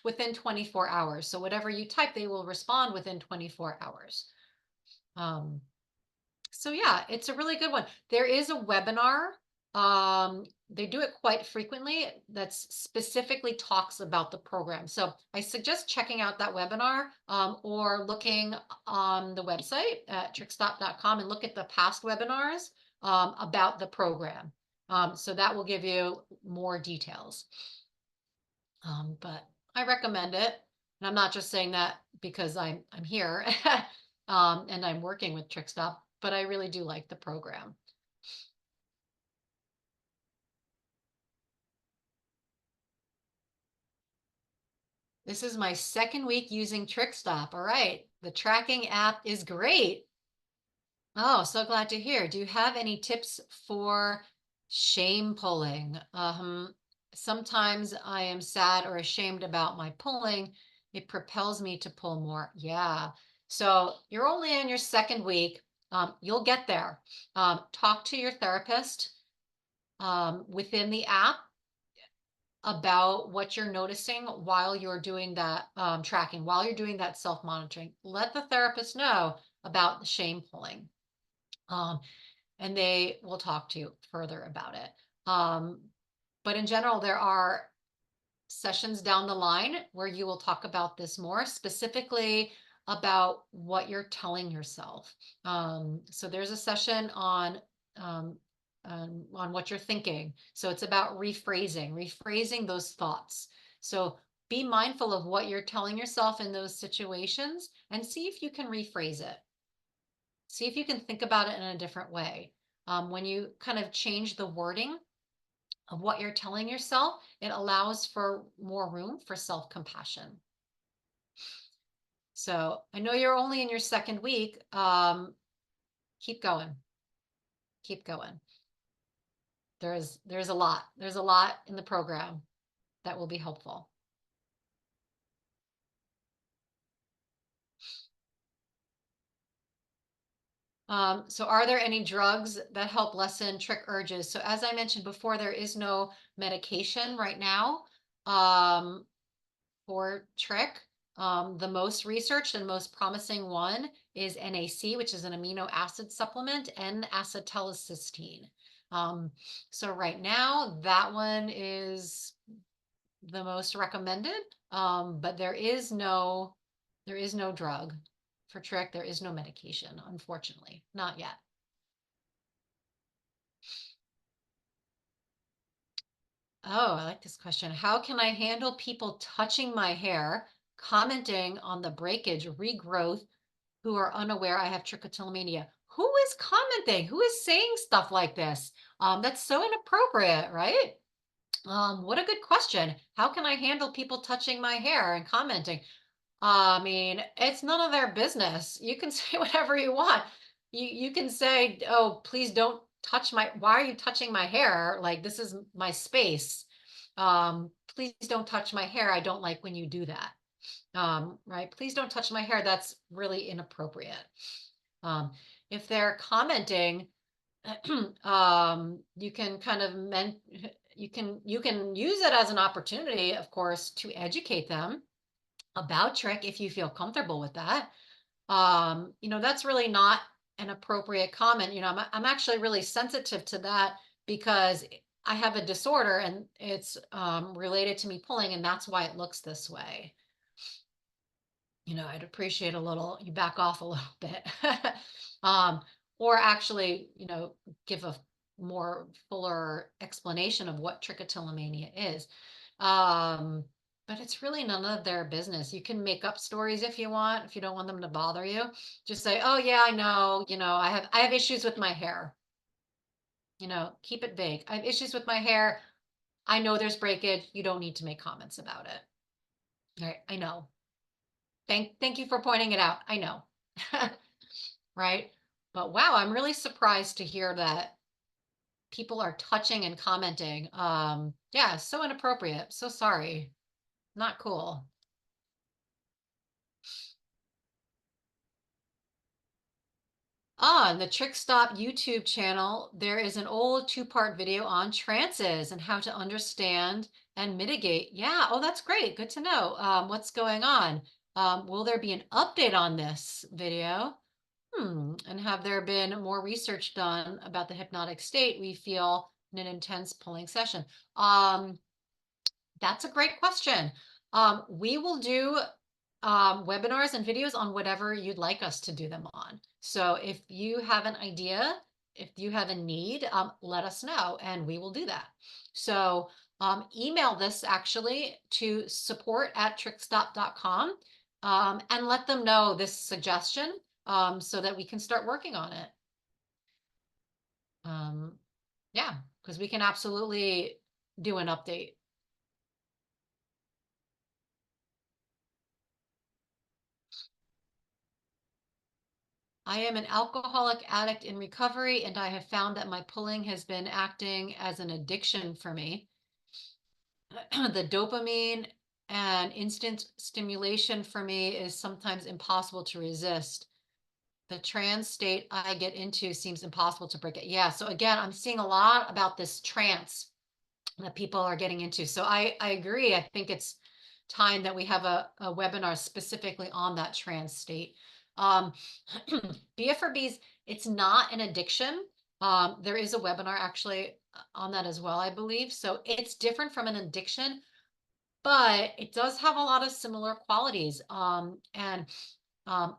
within 24 hours. So whatever you type, they will respond within 24 hours. Um, so yeah, it's a really good one. There is a webinar. They do it quite frequently that specifically talks about the program. So I suggest checking out that webinar or looking on the website at trickstop.com and look at the past webinars about the program. So that will give you more details. But I recommend it. And I'm not just saying that because I'm here and I'm working with TrickStop, but I really do like the program. This is my second week using TrickStop. All right. The tracking app is great. Oh, so glad to hear. Do you have any tips for shame pulling? Sometimes I am sad or ashamed about my pulling. It propels me to pull more. Yeah. So you're only in your second week. You'll get there. Talk to your therapist within the app about what you're noticing while you're doing that tracking, while you're doing that self-monitoring. Let the therapist know about the shame pulling. And they will talk to you further about it. But in general, there are sessions down the line where you will talk about this more specifically about what you're telling yourself. So there's a session um, on what you're thinking. So it's about rephrasing those thoughts. So be mindful of what you're telling yourself in those situations and see if you can rephrase it. See if you can think about it in a different way. When you kind of change the wording of what you're telling yourself, it allows for more room for self-compassion. So I know you're only in your second week. Keep going. Keep going. There's a lot. There's a lot in the program that will be helpful. So are there any drugs that help lessen trick urges? So as I mentioned before, there is no medication right now for trick. The most researched and most promising one is NAC, which is an amino acid supplement, and acetylcysteine. So right now, that one is the most recommended, but there is no drug for trick. There is no medication, unfortunately, not yet. Oh, I like this question. How can I handle people touching my hair, commenting on the breakage, regrowth, who are unaware I have trichotillomania? Who is commenting? Who is saying stuff like this? That's so inappropriate, right? What a good question. How can I handle people touching my hair and commenting? I mean, it's none of their business. You can say whatever you want. You can say, "Oh, please don't touch my, why are you touching my hair? Like, this is my space. Please don't touch my hair. I don't like when you do that." Right? Please don't touch my hair. That's really inappropriate. If they're commenting, you can kind of you can use it as an opportunity, of course, to educate them about trick if you feel comfortable with that. That's really not an appropriate comment. I'm actually really sensitive to that because I have a disorder and it's related to me pulling, and that's why it looks this way. I'd appreciate a little, you back off a little bit. Or actually, give a more fuller explanation of what trichotillomania is. But it's really none of their business. You can make up stories if you want, if you don't want them to bother you. Just say, "Oh yeah, I know, I have issues with my hair." Keep it vague. "I have issues with my hair. I know there's breakage. You don't need to make comments about it." All right, I know. Thank you for pointing it out. I know. Right? But wow, I'm really surprised to hear that people are touching and commenting. Yeah, so inappropriate. So sorry. Not cool. On the Trick Stop YouTube channel, there is an old two-part video on trances and how to understand and mitigate. Yeah, oh, that's great. Good to know. What's going on? Will there be an update on this video? And have there been more research done about the hypnotic state we feel in an intense pulling session? That's a great question. We will do webinars and videos on whatever you'd like us to do them on. So if you have an idea, if you have a need, let us know and we will do that. So email this actually to support@trickstop.com and let them know this suggestion so that we can start working on it. Yeah, because we can absolutely do an update. I am an alcoholic addict in recovery, and I have found that my pulling has been acting as an addiction for me. The dopamine and instant stimulation for me is sometimes impossible to resist. The trance state I get into seems impossible to break it. Yeah, so again, I'm seeing a lot about this trance that people are getting into. So I agree. I think it's time that we have a webinar specifically on that trance state. BFRBs, it's not an addiction. There is a webinar actually on that as well, I believe. So it's different from an addiction, but it does have a lot of similar qualities. And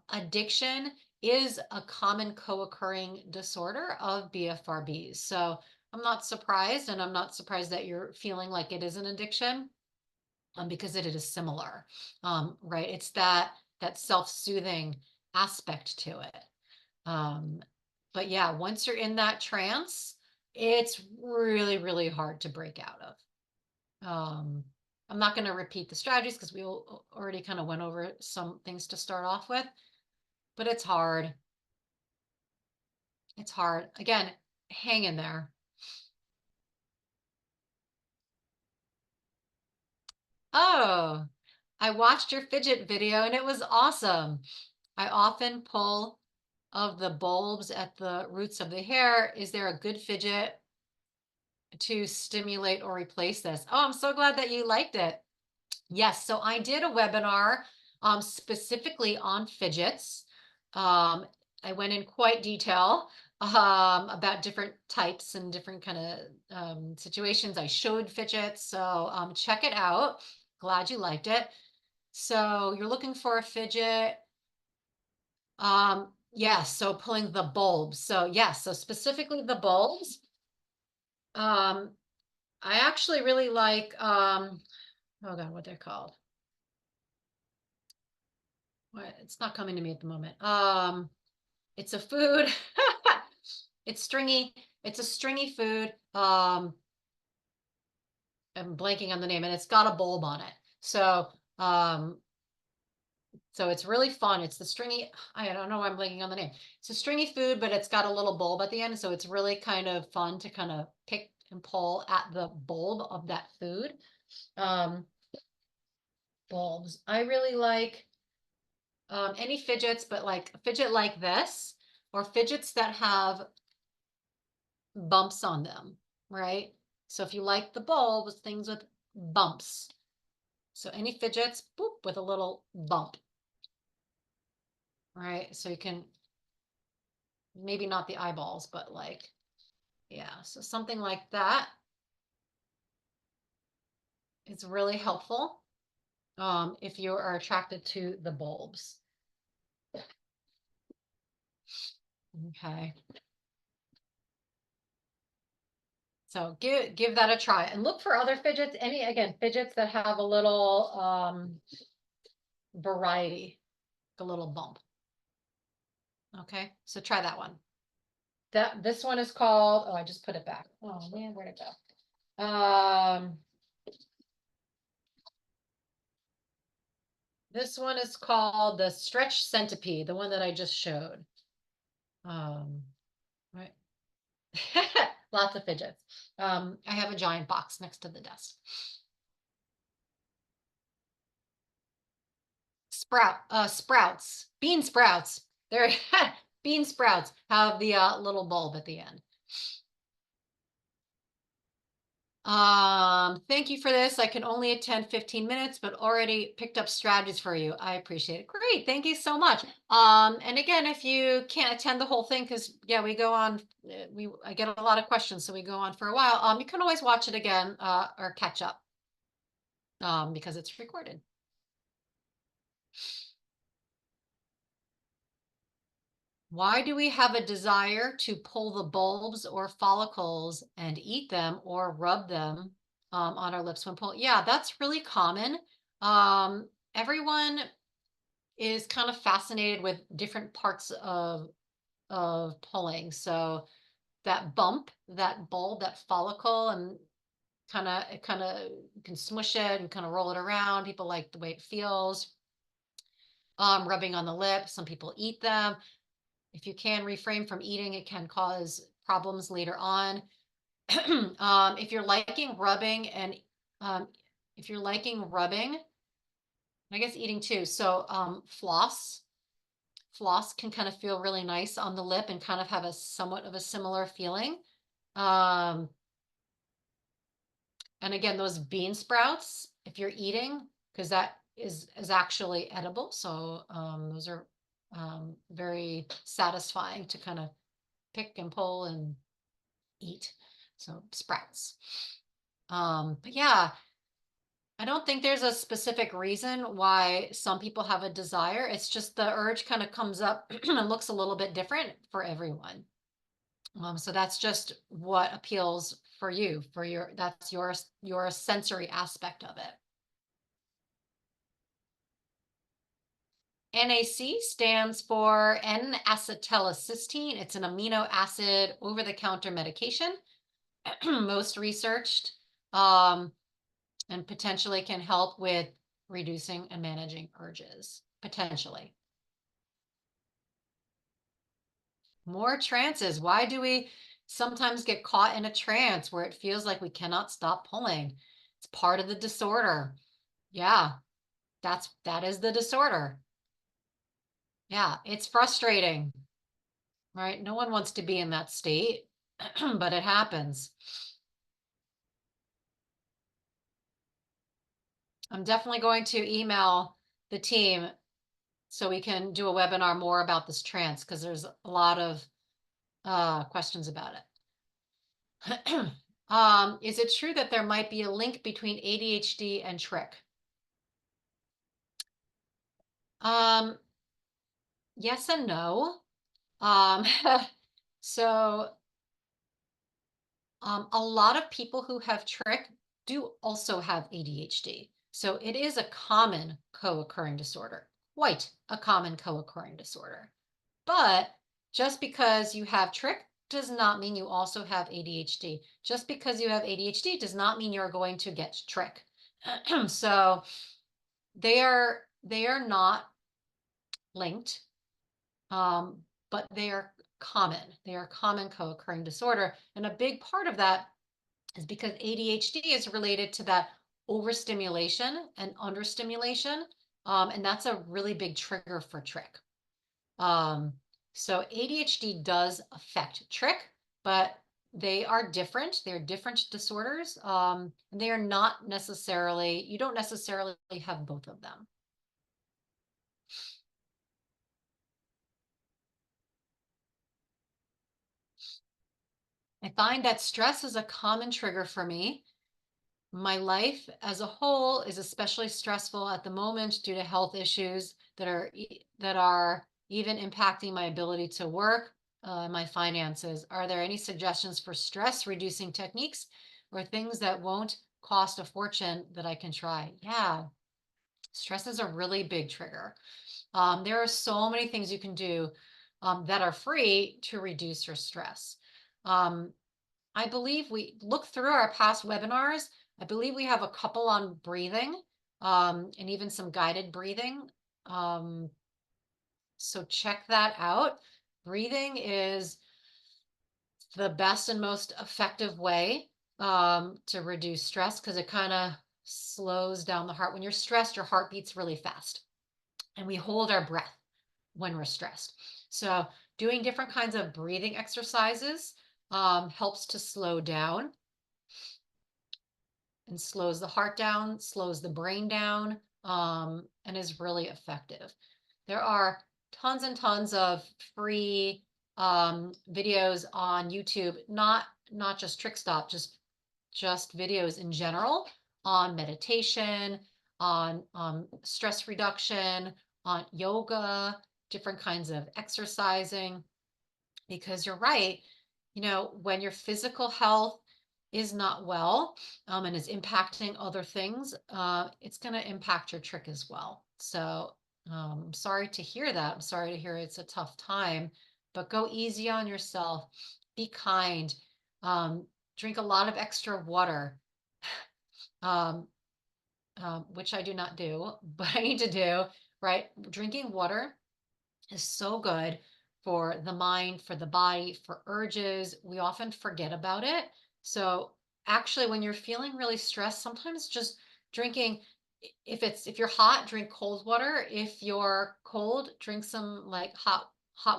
addiction is a common co-occurring disorder of BFRBs. So I'm not surprised, and I'm not surprised that you're feeling like it is an addiction, because it is similar, right? It's that self-soothing aspect to it. But yeah, once you're in that trance, it's really, really hard to break out of. I'm not going to repeat the strategies because we already kind of went over some things to start off with, but it's hard. It's hard. Again, hang in there. Oh, I watched your fidget video and it was awesome. I often pull of the bulbs at the roots of the hair. Is there a good fidget to stimulate or replace this? Oh, I'm so glad that you liked it. Yes, so I did a webinar specifically on fidgets. I went in quite detail about different types and different kind of situations. I showed fidgets, so check it out. Glad you liked it. So you're looking for a fidget. Yes, so pulling the bulbs. So yes, so specifically the bulbs. I actually really like oh God, what they're called. What? It's not coming to me at the moment. It's a food. It's stringy. It's a stringy food. I'm blanking on the name, and it's got a bulb on it. Um, so it's really fun. It's the stringy, I don't know why I'm blanking on the name. It's a stringy food, but it's got a little bulb at the end. So it's really kind of fun to kind of pick and pull at the bulb of that food. Um, Bulbs. I really like any fidgets, but like a fidget like this, or fidgets that have bumps on them, right? So if you like the bulbs, things with bumps. So any fidgets, boop, with a little bump, right? So you can, maybe not the eyeballs, but like, yeah, so something like that is really helpful if you are attracted to the bulbs. Okay. So give that a try and look for other fidgets. Again, fidgets that have a little variety, a little bump. Okay, so try that one. This one is called, oh, I just put it back. Oh man, where'd it go? This one is called the stretch centipede, the one that I just showed. Right. Lots of fidgets. I have a giant box next to the desk. Sprouts, bean sprouts. There, bean sprouts have the little bulb at the end. Thank you for this. I can only attend 15 minutes, but already picked up strategies for you. I appreciate it. Great. Thank you so much. And again, if you can't attend the whole thing, because yeah, we go on, I get a lot of questions, so we go on for a while. You can always watch it again, or catch up, because it's recorded. Why do we have a desire to pull the bulbs or follicles and eat them or rub them on our lips when pulled? Yeah, that's really common. Everyone is kind of fascinated with different parts of pulling. So that bump, that bulb, that follicle, and kind of you can smush it and kind of roll it around. People like the way it feels. Rubbing on the lips. Some people eat them. If you can refrain from eating, it can cause problems later on. If you're liking rubbing if you're liking rubbing, I guess eating too. So floss can kind of feel really nice on the lip and kind of have a somewhat of a similar feeling. Um, and again, those bean sprouts, if you're eating, because that is actually edible. So those are very satisfying to kind of pick and pull and eat. So sprouts. But yeah, I don't think there's a specific reason why some people have a desire. It's just the urge kind of comes up and looks a little bit different for everyone. So that's just what appeals for you, that's your sensory aspect of it. NAC stands for N-acetylcysteine. It's an amino acid over-the-counter medication, most researched, and potentially can help with reducing and managing urges, potentially. More trances. Why do we sometimes get caught in a trance where it feels like we cannot stop pulling? It's part of the disorder. Yeah, that is the disorder. Yeah, it's frustrating, right? No one wants to be in that state, but it happens. I'm definitely going to email the team so we can do a webinar more about this trance, because there's a lot of questions about it. Is it true that there might be a link between ADHD and trick? Yes and no. Um, so a lot of people who have trick do also have ADHD. So it is a common co-occurring disorder, quite a common co-occurring disorder. But just because you have trick does not mean you also have ADHD. Just because you have ADHD does not mean you're going to get trick. So they are not linked, but they are common. They are common co-occurring disorder. And a big part of that is because ADHD is related to that overstimulation and understimulation. And that's a really big trigger for trick. So ADHD does affect trick, but they are different. They're different disorders. And they are not necessarily, you don't necessarily have both of them. I find that stress is a common trigger for me. My life as a whole is especially stressful at the moment due to health issues that are even impacting my ability to work. my finances. Are there any suggestions for stress reducing techniques or things that won't cost a fortune that I can try? Yeah, stress is a really big trigger. There are so many things you can do that are free to reduce your stress. I believe we look through our past webinars. I believe we have a couple on breathing and even some guided breathing. So check that out. Breathing is the best and most effective way to reduce stress because it kind of slows down the heart. When you're stressed, your heart beats really fast, and we hold our breath when we're stressed. So doing different kinds of breathing exercises helps to slow down and slows the heart down, slows the brain down, and is really effective. There are tons and tons of free videos on YouTube, not just Trick Stop, just videos in general on meditation, on stress reduction, on yoga, different kinds of exercising. Because you're right, when your physical health is not well and is impacting other things, it's going to impact your trick as well. So I'm sorry to hear that. I'm sorry to hear it's a tough time, but go easy on yourself. Be kind. Drink a lot of extra water, um, which I do not do, but I need to do, right? Drinking water is so good for the mind, for the body, for urges. We often forget about it. So actually, when you're feeling really stressed, sometimes just drinking, if you're hot, drink cold water. If you're cold, drink some like hot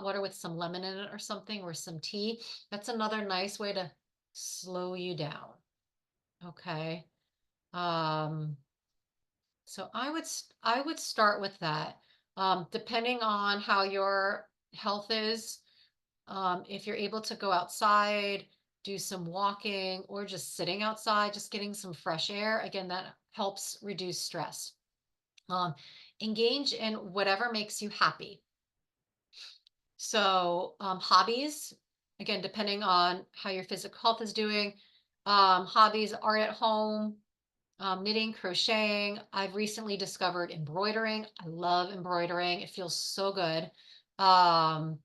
water with some lemon in it or something, or some tea. That's another nice way to slow you down. Okay. Um, so I would start with that. Depending on how your health is, if you're able to go outside, do some walking, or just sitting outside, just getting some fresh air, again, that helps reduce stress. Engage in whatever makes you happy. So hobbies, again, depending on how your physical health is doing, hobbies are at home, knitting, crocheting. I've recently discovered embroidering. I love embroidering. It feels so good. And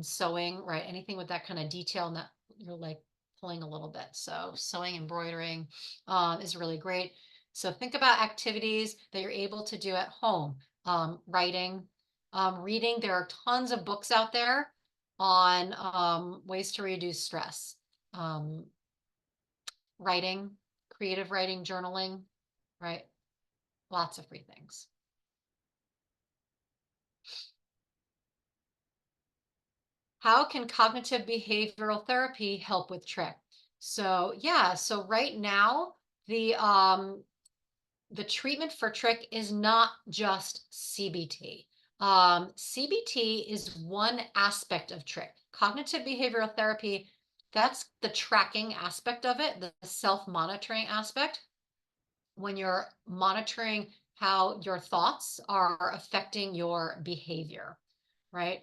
sewing, right? Anything with that kind of detail and that you're like pulling a little bit. So sewing, embroidering is really great. So think about activities that you're able to do at home. Writing, reading. There are tons of books out there on ways to reduce stress. Um, Writing, creative writing, journaling, right? Lots of free things. How can cognitive behavioral therapy help with trick? So yeah, so right now the treatment for trick is not just CBT. CBT is one aspect of trick. Cognitive behavioral therapy, that's the tracking aspect of it, the self-monitoring aspect. When you're monitoring how your thoughts are affecting your behavior, right?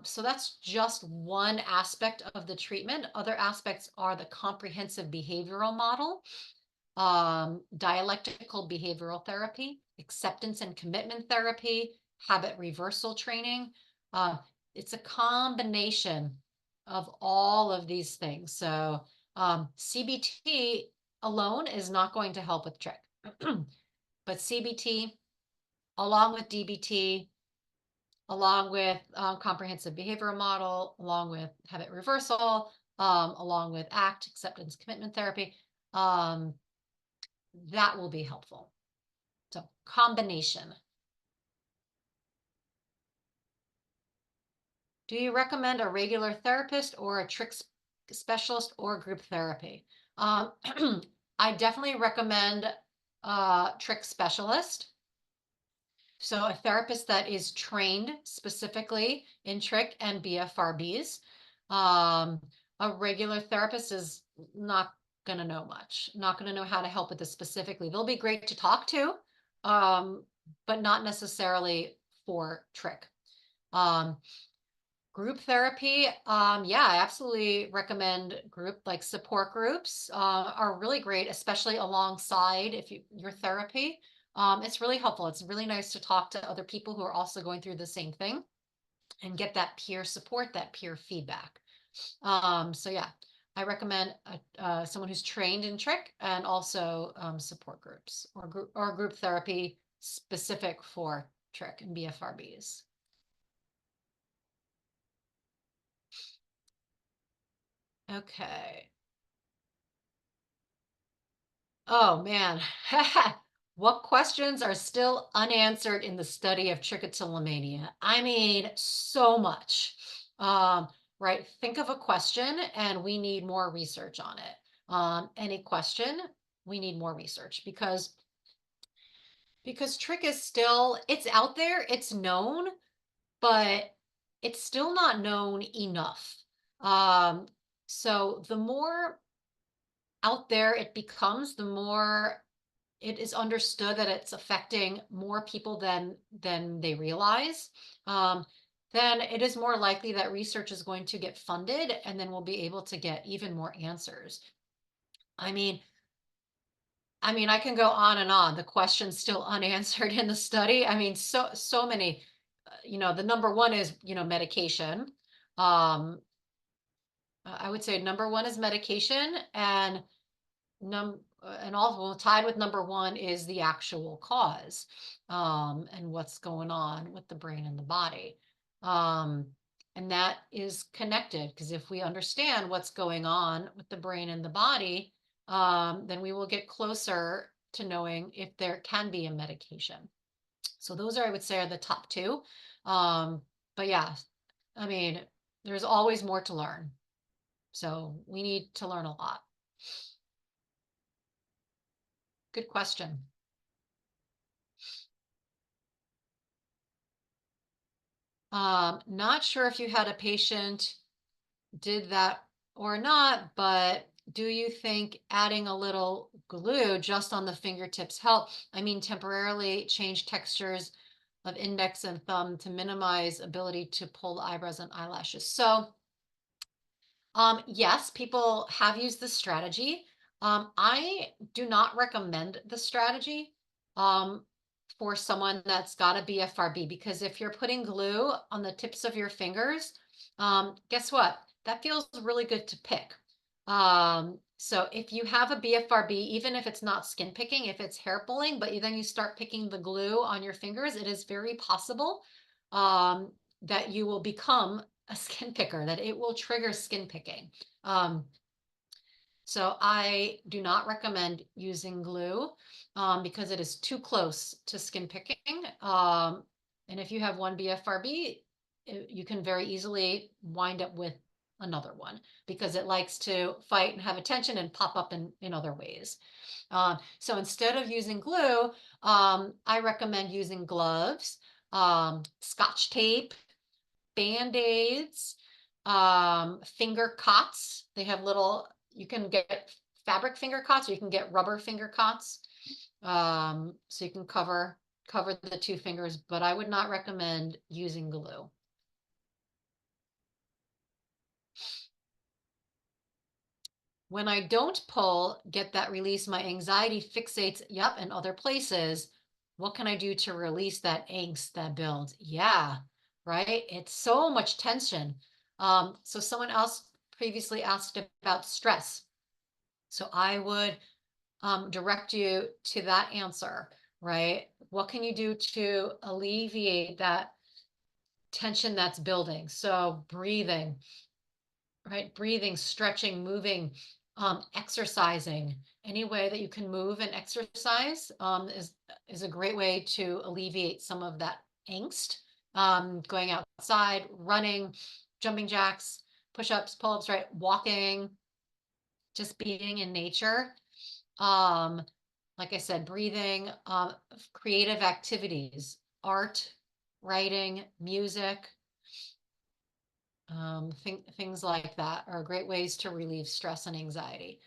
So that's just one aspect of the treatment. Other aspects are the comprehensive behavioral model, dialectical behavioral therapy, acceptance and commitment therapy, habit reversal training. Uh, it's a combination of all of these things. So CBT alone is not going to help with trick, but CBT along with DBT, along with comprehensive behavioral model, along with habit reversal, along with ACT, acceptance commitment therapy, um, that will be helpful. So combination. Do you recommend a regular therapist or a trick specialist or group therapy? I definitely recommend a trick specialist. So a therapist that is trained specifically in trick and BFRBs. A regular therapist is not going to know much, not going to know how to help with this specifically. They'll be great to talk to, but not necessarily for trick. Um, Group therapy, yeah, I absolutely recommend like support groups are really great, especially alongside your therapy. It's really helpful. It's really nice to talk to other people who are also going through the same thing and get that peer support, that peer feedback. So yeah, I recommend someone who's trained in trick and also support groups or group therapy specific for trick and BFRBs. Okay. Oh man. What questions are still unanswered in the study of trichotillomania? I mean, so much. Um, right? Think of a question and we need more research on it. Any question, we need more research because trick is still, it's out there, it's known, but it's still not known enough. Um, so the more out there it becomes, the more it is understood that it's affecting more people than they realize, um, then it is more likely that research is going to get funded, and then we'll be able to get even more answers. I mean, I can go on and on. The question's still unanswered in the study. I mean, so many. The number one is medication. Um, I would say number one is medication, and also tied with number one is the actual cause, and what's going on with the brain and the body. Um, and that is connected because if we understand what's going on with the brain and the body, then we will get closer to knowing if there can be a medication. So those are, I would say, are the top two. Um, but yeah, I mean, there's always more to learn. So we need to learn a lot. Good question. Not sure if you had a patient did that or not, but do you think adding a little glue just on the fingertips help? I mean, temporarily change textures of index and thumb to minimize ability to pull the eyebrows and eyelashes. So yes, people have used this strategy. I do not recommend the strategy um, for someone that's got a BFRB because if you're putting glue on the tips of your fingers, guess what? That feels really good to pick. So if you have a BFRB, even if it's not skin picking, if it's hair pulling, but then you start picking the glue on your fingers, it is very possible that you will become a skin picker, that it will trigger skin picking. Um, so I do not recommend using glue because it is too close to skin picking. And if you have one BFRB, you can very easily wind up with another one because it likes to fight and have attention and pop up in other ways. So instead of using glue, I recommend using gloves, Scotch tape, Band-Aids, finger cots. They have you can get fabric finger cots or you can get rubber finger cots. So you can cover the two fingers, but I would not recommend using glue. When I don't pull, get that release, my anxiety fixates, yep, in other places. What can I do to release that angst that builds? Yeah, right? It's so much tension. So someone else previously asked about stress. So I would direct you to that answer, right? What can you do to alleviate that tension that's building? So breathing, right? Breathing, stretching, moving, exercising. Any way that you can move and exercise is a great way to alleviate some of that angst. Going outside, running, jumping jacks, push-ups, pull-ups, right? Walking, just being in nature. Um, like I said, breathing, creative activities, art, writing, music, things like that are great ways to relieve stress and anxiety.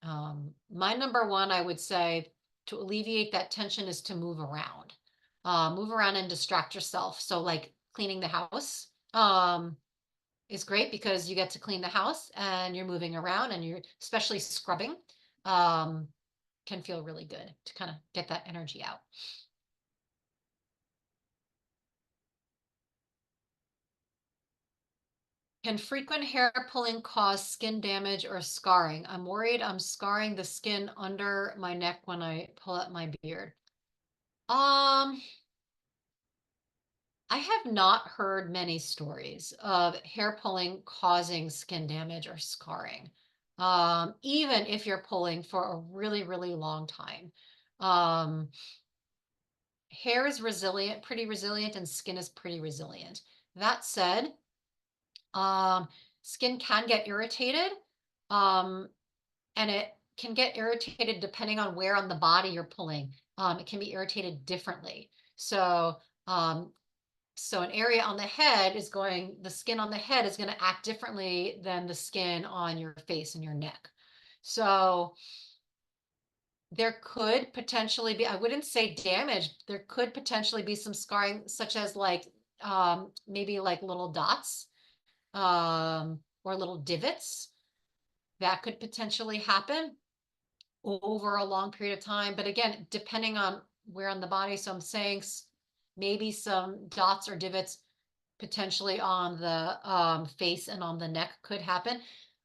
My number one, I would say, to alleviate that tension is to move around. Move around and distract yourself. So like cleaning the house. is great because you get to clean the house and you're moving around and you're especially scrubbing um, can feel really good to kind of get that energy out. Can frequent hair pulling cause skin damage or scarring? I'm worried I'm scarring the skin under my neck when I pull up my beard. Um, I have not heard many stories of hair pulling causing skin damage or scarring, even if you're pulling for a really, really long time. Um, Hair is resilient, pretty resilient, and skin is pretty resilient. That said, um, skin can get irritated, um, and it can get irritated depending on where on the body you're pulling. It can be irritated differently. So, um, so an area on the head is going, the skin on the head is going to act differently than the skin on your face and your neck. So there could potentially be, I wouldn't say damage, there could potentially be some scarring, such as like maybe like little dots or little divots that could potentially happen over a long period of time. But again, depending on where on the body. So I'm saying maybe some dots or divots potentially on the face and on the neck could happen.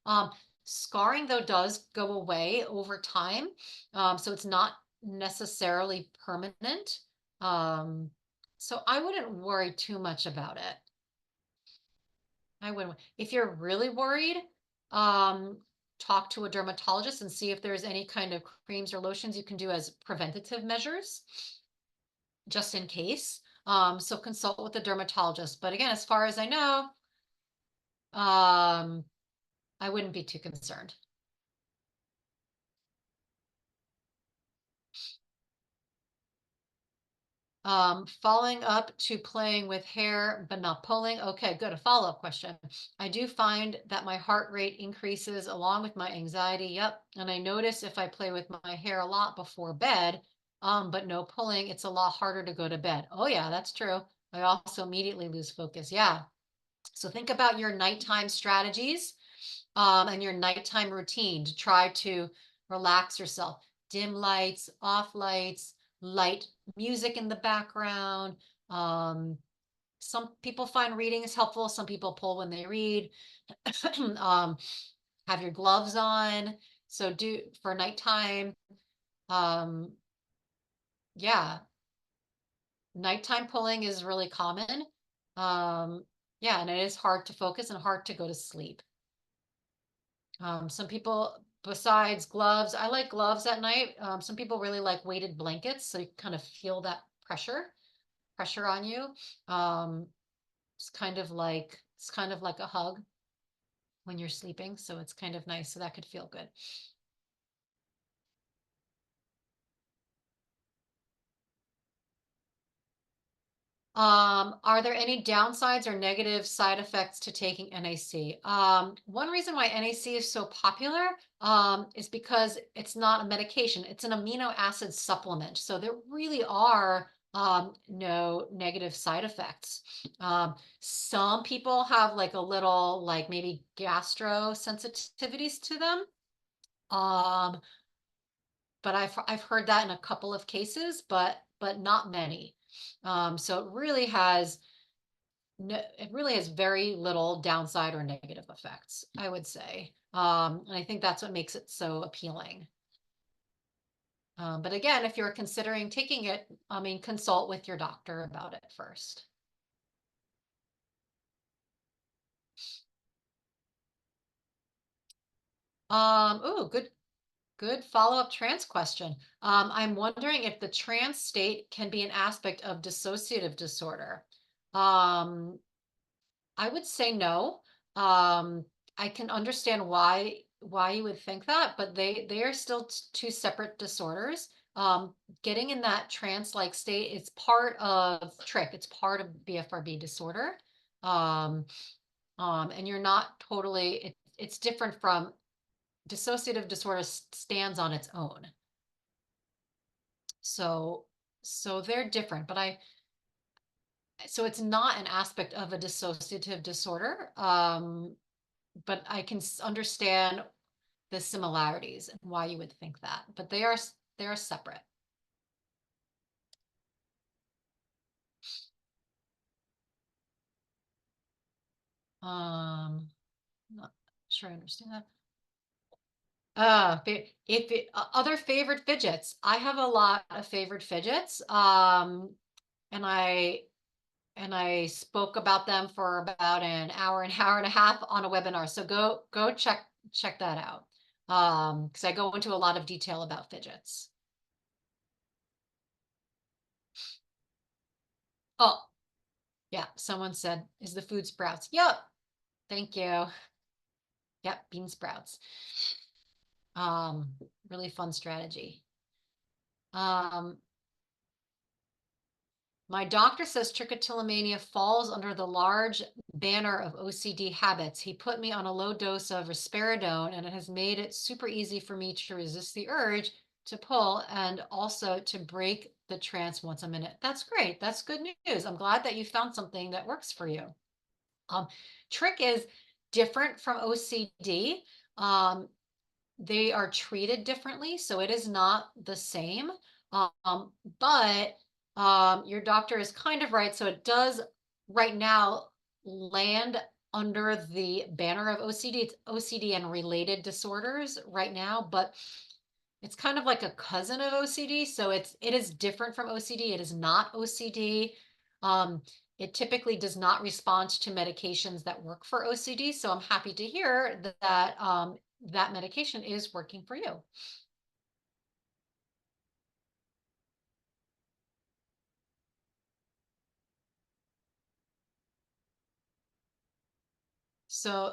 Um, Scarring, though, does go away over time. So it's not necessarily permanent. Um, so I wouldn't worry too much about it. I wouldn't. If you're really worried, um, talk to a dermatologist and see if there's any kind of creams or lotions you can do as preventative measures, just in case. So consult with a dermatologist. But again, as far as I know, um, I wouldn't be too concerned. Following up to playing with hair, but not pulling. Okay, good. A follow-up question. I do find that my heart rate increases along with my anxiety. Yep. And I notice if I play with my hair a lot before bed, but no pulling, it's a lot harder to go to bed. Oh yeah, that's true. I also immediately lose focus. Yeah. So think about your nighttime strategies, and your nighttime routine to try to relax yourself. Dim lights, off lights, light music in the background. Um, some people find reading is helpful. Some people pull when they read. um, have your gloves on. So do for nighttime. Um, yeah, nighttime pulling is really common. Yeah, and it is hard to focus and hard to go to sleep. Some people, besides gloves, I like gloves at night. Some people really like weighted blankets, so you kind of feel that pressure on you. Um, it's kind of like a hug when you're sleeping, so it's kind of nice. So that could feel good. Are there any downsides or negative side effects to taking NAC? One reason why NAC is so popular is because it's not a medication, it's an amino acid supplement. So there really are no negative side effects. Some people have like a little, like maybe gastro sensitivities to them. Um, but I've heard that in a couple of cases, but not many. So it really has very little downside or negative effects, I would say. And I think that's what makes it so appealing. But again, if you're considering taking it, I mean, consult with your doctor about it first. Oh, good follow-up trance question. I'm wondering if the trance state can be an aspect of dissociative disorder. Um, I would say no. I can understand why you would think that, but they are still two separate disorders. Getting in that trance-like state is part of trick. It's part of BFRB disorder. Um, and you're not totally, it's different from dissociative disorder stands on its own. So, so they're different, but so it's not an aspect of a dissociative disorder, but I can understand the similarities and why you would think that, but they are separate. Not sure I understand that. Other favorite fidgets. I have a lot of favorite fidgets. And I spoke about them for about an hour and a half on a webinar. So go check that out. Because I go into a lot of detail about fidgets. Oh, yeah, someone said, is the food sprouts? Yep. Thank you. Yep, bean sprouts. Really fun strategy. Um, My doctor says trichotillomania falls under the large banner of OCD habits. He put me on a low dose of risperidone, and it has made it super easy for me to resist the urge to pull and also to break the trance once a minute. That's great. That's good news. I'm glad that you found something that works for you. Trich is different from OCD. They are treated differently, so it is not the same. But your doctor is kind of right. So it does right now land under the banner of OCD. It's OCD and related disorders right now, but it's kind of like a cousin of OCD. So it is different from OCD. It is not OCD. It typically does not respond to medications that work for OCD. So I'm happy to hear that that medication is working for you. So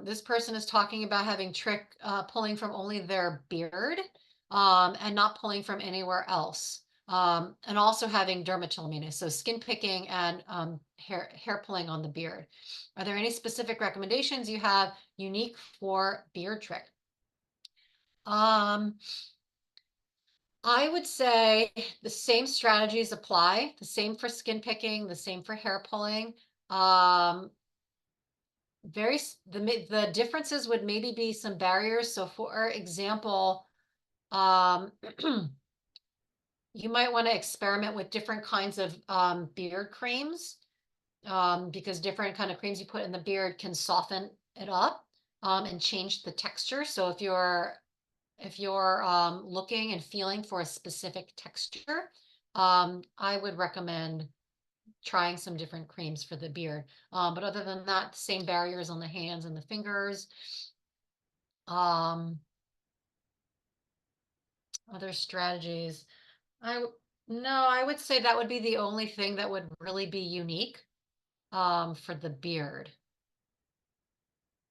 this person is talking about having trich pulling from only their beard and not pulling from anywhere else. And also having dermatillomania, so skin picking and hair pulling on the beard. Are there any specific recommendations you have unique for beard trich? Um, I would say the same strategies apply, the same for skin picking, the same for hair pulling. Um, the differences would maybe be some barriers. So for example, um, you might want to experiment with different kinds of beard creams because different kind of creams you put in the beard can soften it up and change the texture. So if you're looking and feeling for a specific texture, I would recommend trying some different creams for the beard. But other than that, same barriers on the hands and the fingers. Um, Other strategies. No, I would say that would be the only thing that would really be unique for the beard.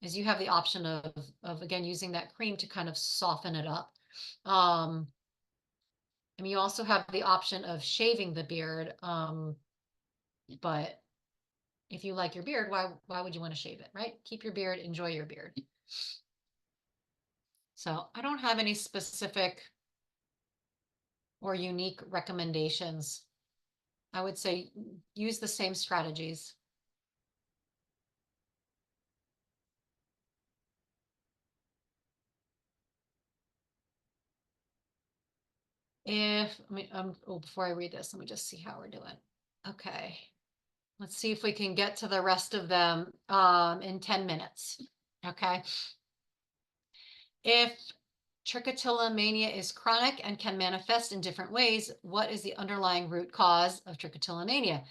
Is you have the option of again using that cream to kind of soften it up. I mean, you also have the option of shaving the beard, but if you like your beard, why would you want to shave it, right? Keep your beard, enjoy your beard. So I don't have any specific or unique recommendations. I would say use the same strategies. Before I read this, let me just see how we're doing. Okay. Let's see if we can get to the rest of them in 10 minutes. Okay. If trichotillomania is chronic and can manifest in different ways, what is the underlying root cause of trichotillomania?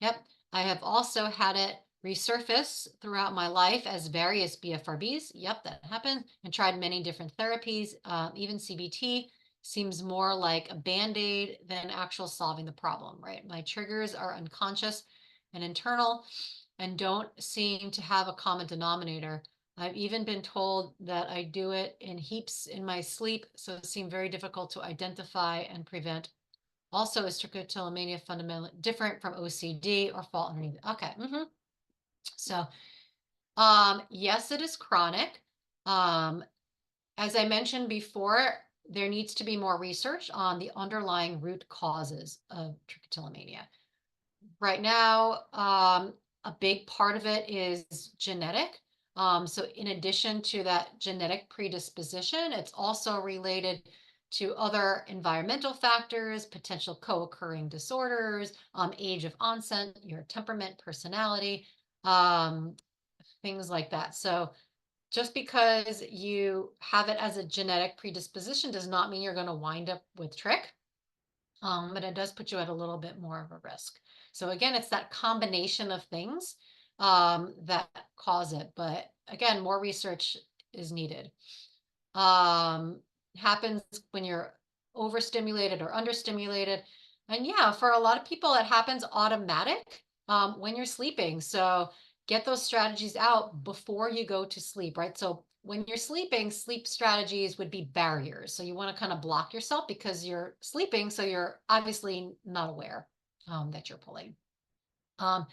Yep. I have also had it resurface throughout my life as various BFRBs. Yep, that happened. And tried many different therapies. Even CBT seems more like a band-aid than actual solving the problem, right? My triggers are unconscious and internal and don't seem to have a common denominator. I've even been told that I do it in heaps in my sleep, so it seems very difficult to identify and prevent. Also, is trichotillomania fundamentally different from OCD or fall underneath? Okay. So, yes, it is chronic. As I mentioned before, there needs to be more research on the underlying root causes of trichotillomania. Right now, a big part of it is genetic. So in addition to that genetic predisposition, it's also related to other environmental factors, potential co-occurring disorders, age of onset, your temperament, personality, um, things like that. So just because you have it as a genetic predisposition does not mean you're going to wind up with trick. But it does put you at a little bit more of a risk. So again, it's that combination of things that cause it. But again, more research is needed. Um, Happens when you're overstimulated or understimulated. And yeah, for a lot of people, it happens automatic when you're sleeping. So get those strategies out before you go to sleep, right? So when you're sleeping, sleep strategies would be barriers. So you want to kind of block yourself because you're sleeping. So you're obviously not aware that you're pulling. Um,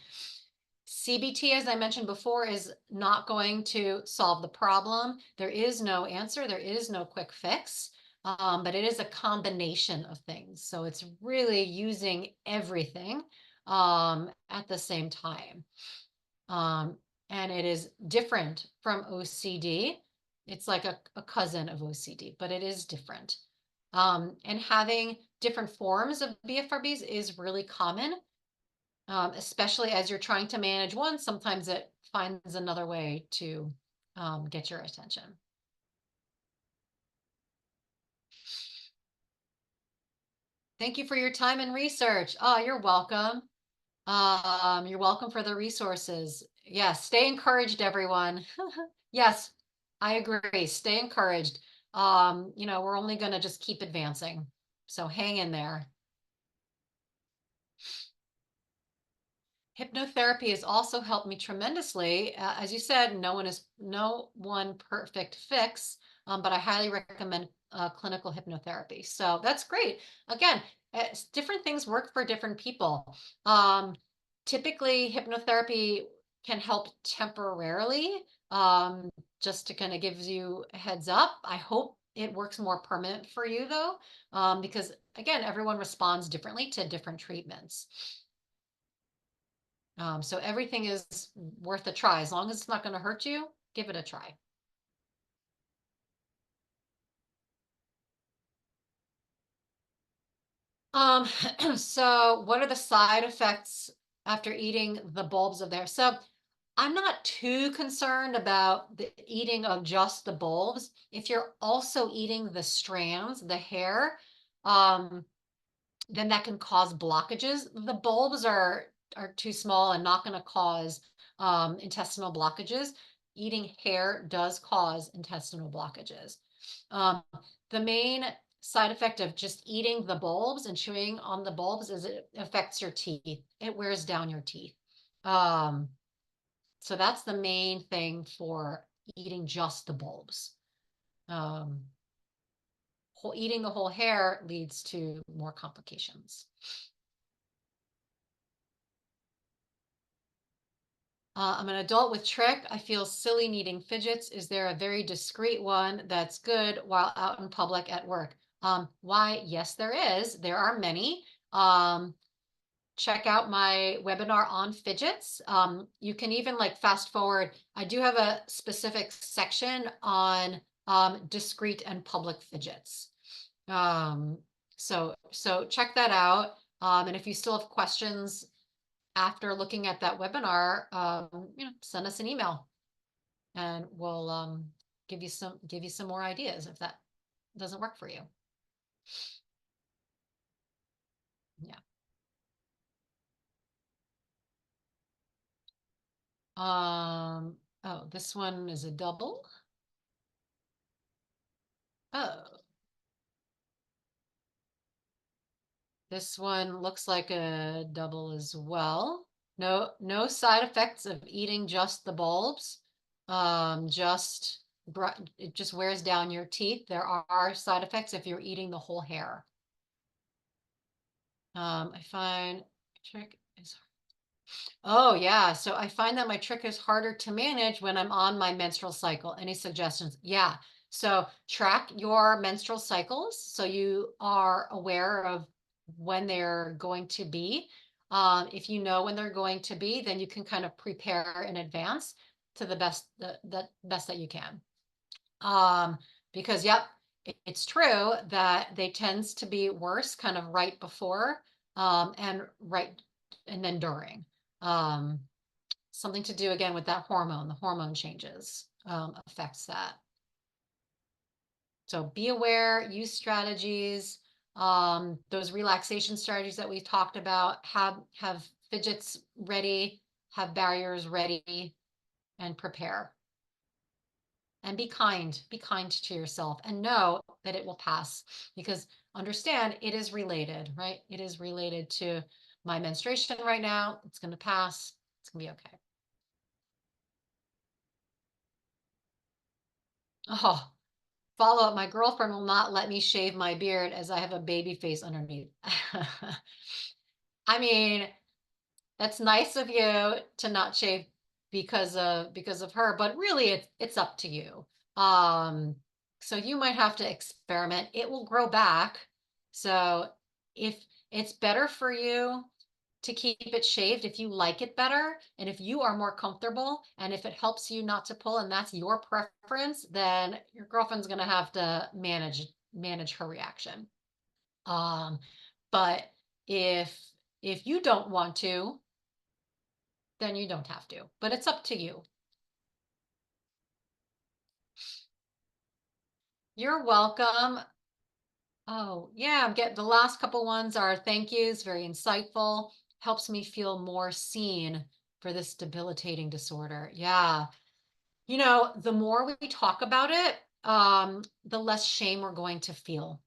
CBT, as I mentioned before, is not going to solve the problem. There is no answer. There is no quick fix, but it is a combination of things. So it's really using everything at the same time. Um, and it is different from OCD. It's like a cousin of OCD, but it is different. And having different forms of BFRBs is really common, especially as you're trying to manage one. Sometimes it finds another way to get your attention. Thank you for your time and research. Oh, you're welcome. You're welcome for the resources. Yes, stay encouraged, everyone. Yes, I agree. Stay encouraged. We're only going to just keep advancing. So hang in there. Hypnotherapy has also helped me tremendously. As you said, no one perfect fix, but I highly recommend clinical hypnotherapy. So that's great. Again, different things work for different people. Um, Typically, hypnotherapy can help temporarily, just to kind of gives you a heads up. I hope it works more permanent for you though, because again, everyone responds differently to different treatments. So everything is worth a try. As long as it's not going to hurt you, give it a try. Um, so what are the side effects after eating the bulbs of the hair? So I'm not too concerned about the eating of just the bulbs. If you're also eating the strands, the hair, um, then that can cause blockages. The bulbs are too small and not going to cause intestinal blockages. Eating hair does cause intestinal blockages. Um, the main side effect of just eating the bulbs and chewing on the bulbs is it affects your teeth. It wears down your teeth. Um, so that's the main thing for eating just the bulbs. Um, Eating the whole hair leads to more complications. I'm an adult with trick. I feel silly needing fidgets. Is there a very discreet one that's good while out in public at work? Why, yes, there is. There are many. Check out my webinar on fidgets. You can even like fast forward. I do have a specific section on discrete and public fidgets. Um, so check that out. And if you still have questions after looking at that webinar, send us an email and we'll give you some more ideas if that doesn't work for you. Yeah. Oh, this one is a double. Oh, this one looks like a double as well. No side effects of eating just the bulbs. Just it just wears down your teeth. There are side effects if you're eating the whole hair. I find trick is Oh yeah, so I find that my trick is harder to manage when I'm on my menstrual cycle. Any suggestions? Yeah. So track your menstrual cycles so you are aware of when they're going to be. If you know when they're going to be, then you can kind of prepare in advance to the best that you can. Because yep, it's true that they tends to be worse kind of right before and then during. Um, Something to do again with that hormone, the hormone changes affects that. So be aware, use strategies, those relaxation strategies that we talked about, have fidgets ready, have barriers ready, and prepare. And be kind to yourself and know that it will pass, because understand it is related, right? It is related to my menstruation right now. It's going to pass. It's going to be okay. Oh, follow up. My girlfriend will not let me shave my beard as I have a baby face underneath. I mean, that's nice of you to not shave because of her, but really it's up to you. Um, so you might have to experiment. It will grow back. So if it's better for you to keep it shaved, if you like it better and if you are more comfortable and if it helps you not to pull and that's your preference, then your girlfriend's gonna have to manage her reaction. Um, but if if you don't want to, then you don't have to, but it's up to you. You're welcome. Oh, yeah, I'm getting the last couple ones are thank yous, very insightful, helps me feel more seen for this debilitating disorder. Yeah. The more we talk about it, the less shame we're going to feel.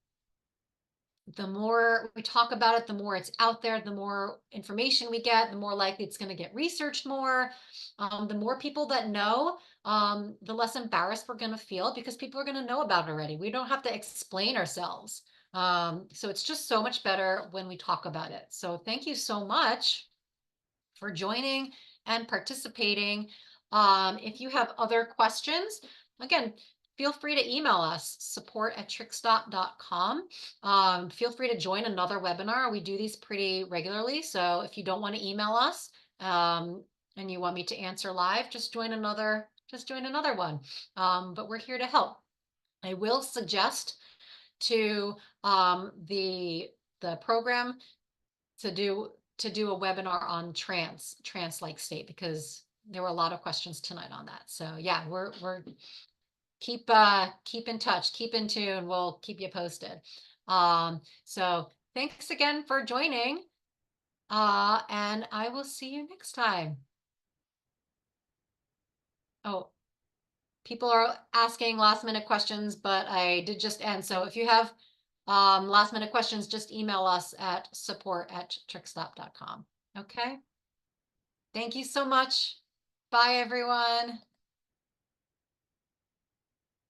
The more we talk about it, the more it's out there, the more information we get, the more likely it's going to get researched more. The more people that know, the less embarrassed we're going to feel because people are going to know about it already. We don't have to explain ourselves. So it's just so much better when we talk about it. So thank you so much for joining and participating. If you have other questions, again, feel free to email us, support@trickstop.com. Feel free to join another webinar. We do these pretty regularly. So if you don't want to email us and you want me to answer live, just join another one. But we're here to help. I will suggest to the program to do a webinar on trance-like state, because there were a lot of questions tonight on that. So yeah, we're keep in touch, keep in tune. We'll keep you posted. So thanks again for joining. And I will see you next time. Oh, people are asking last minute questions, but I did just end. So if you have last minute questions, just email us at support@trickstop.com. Okay. Thank you so much. Bye, everyone.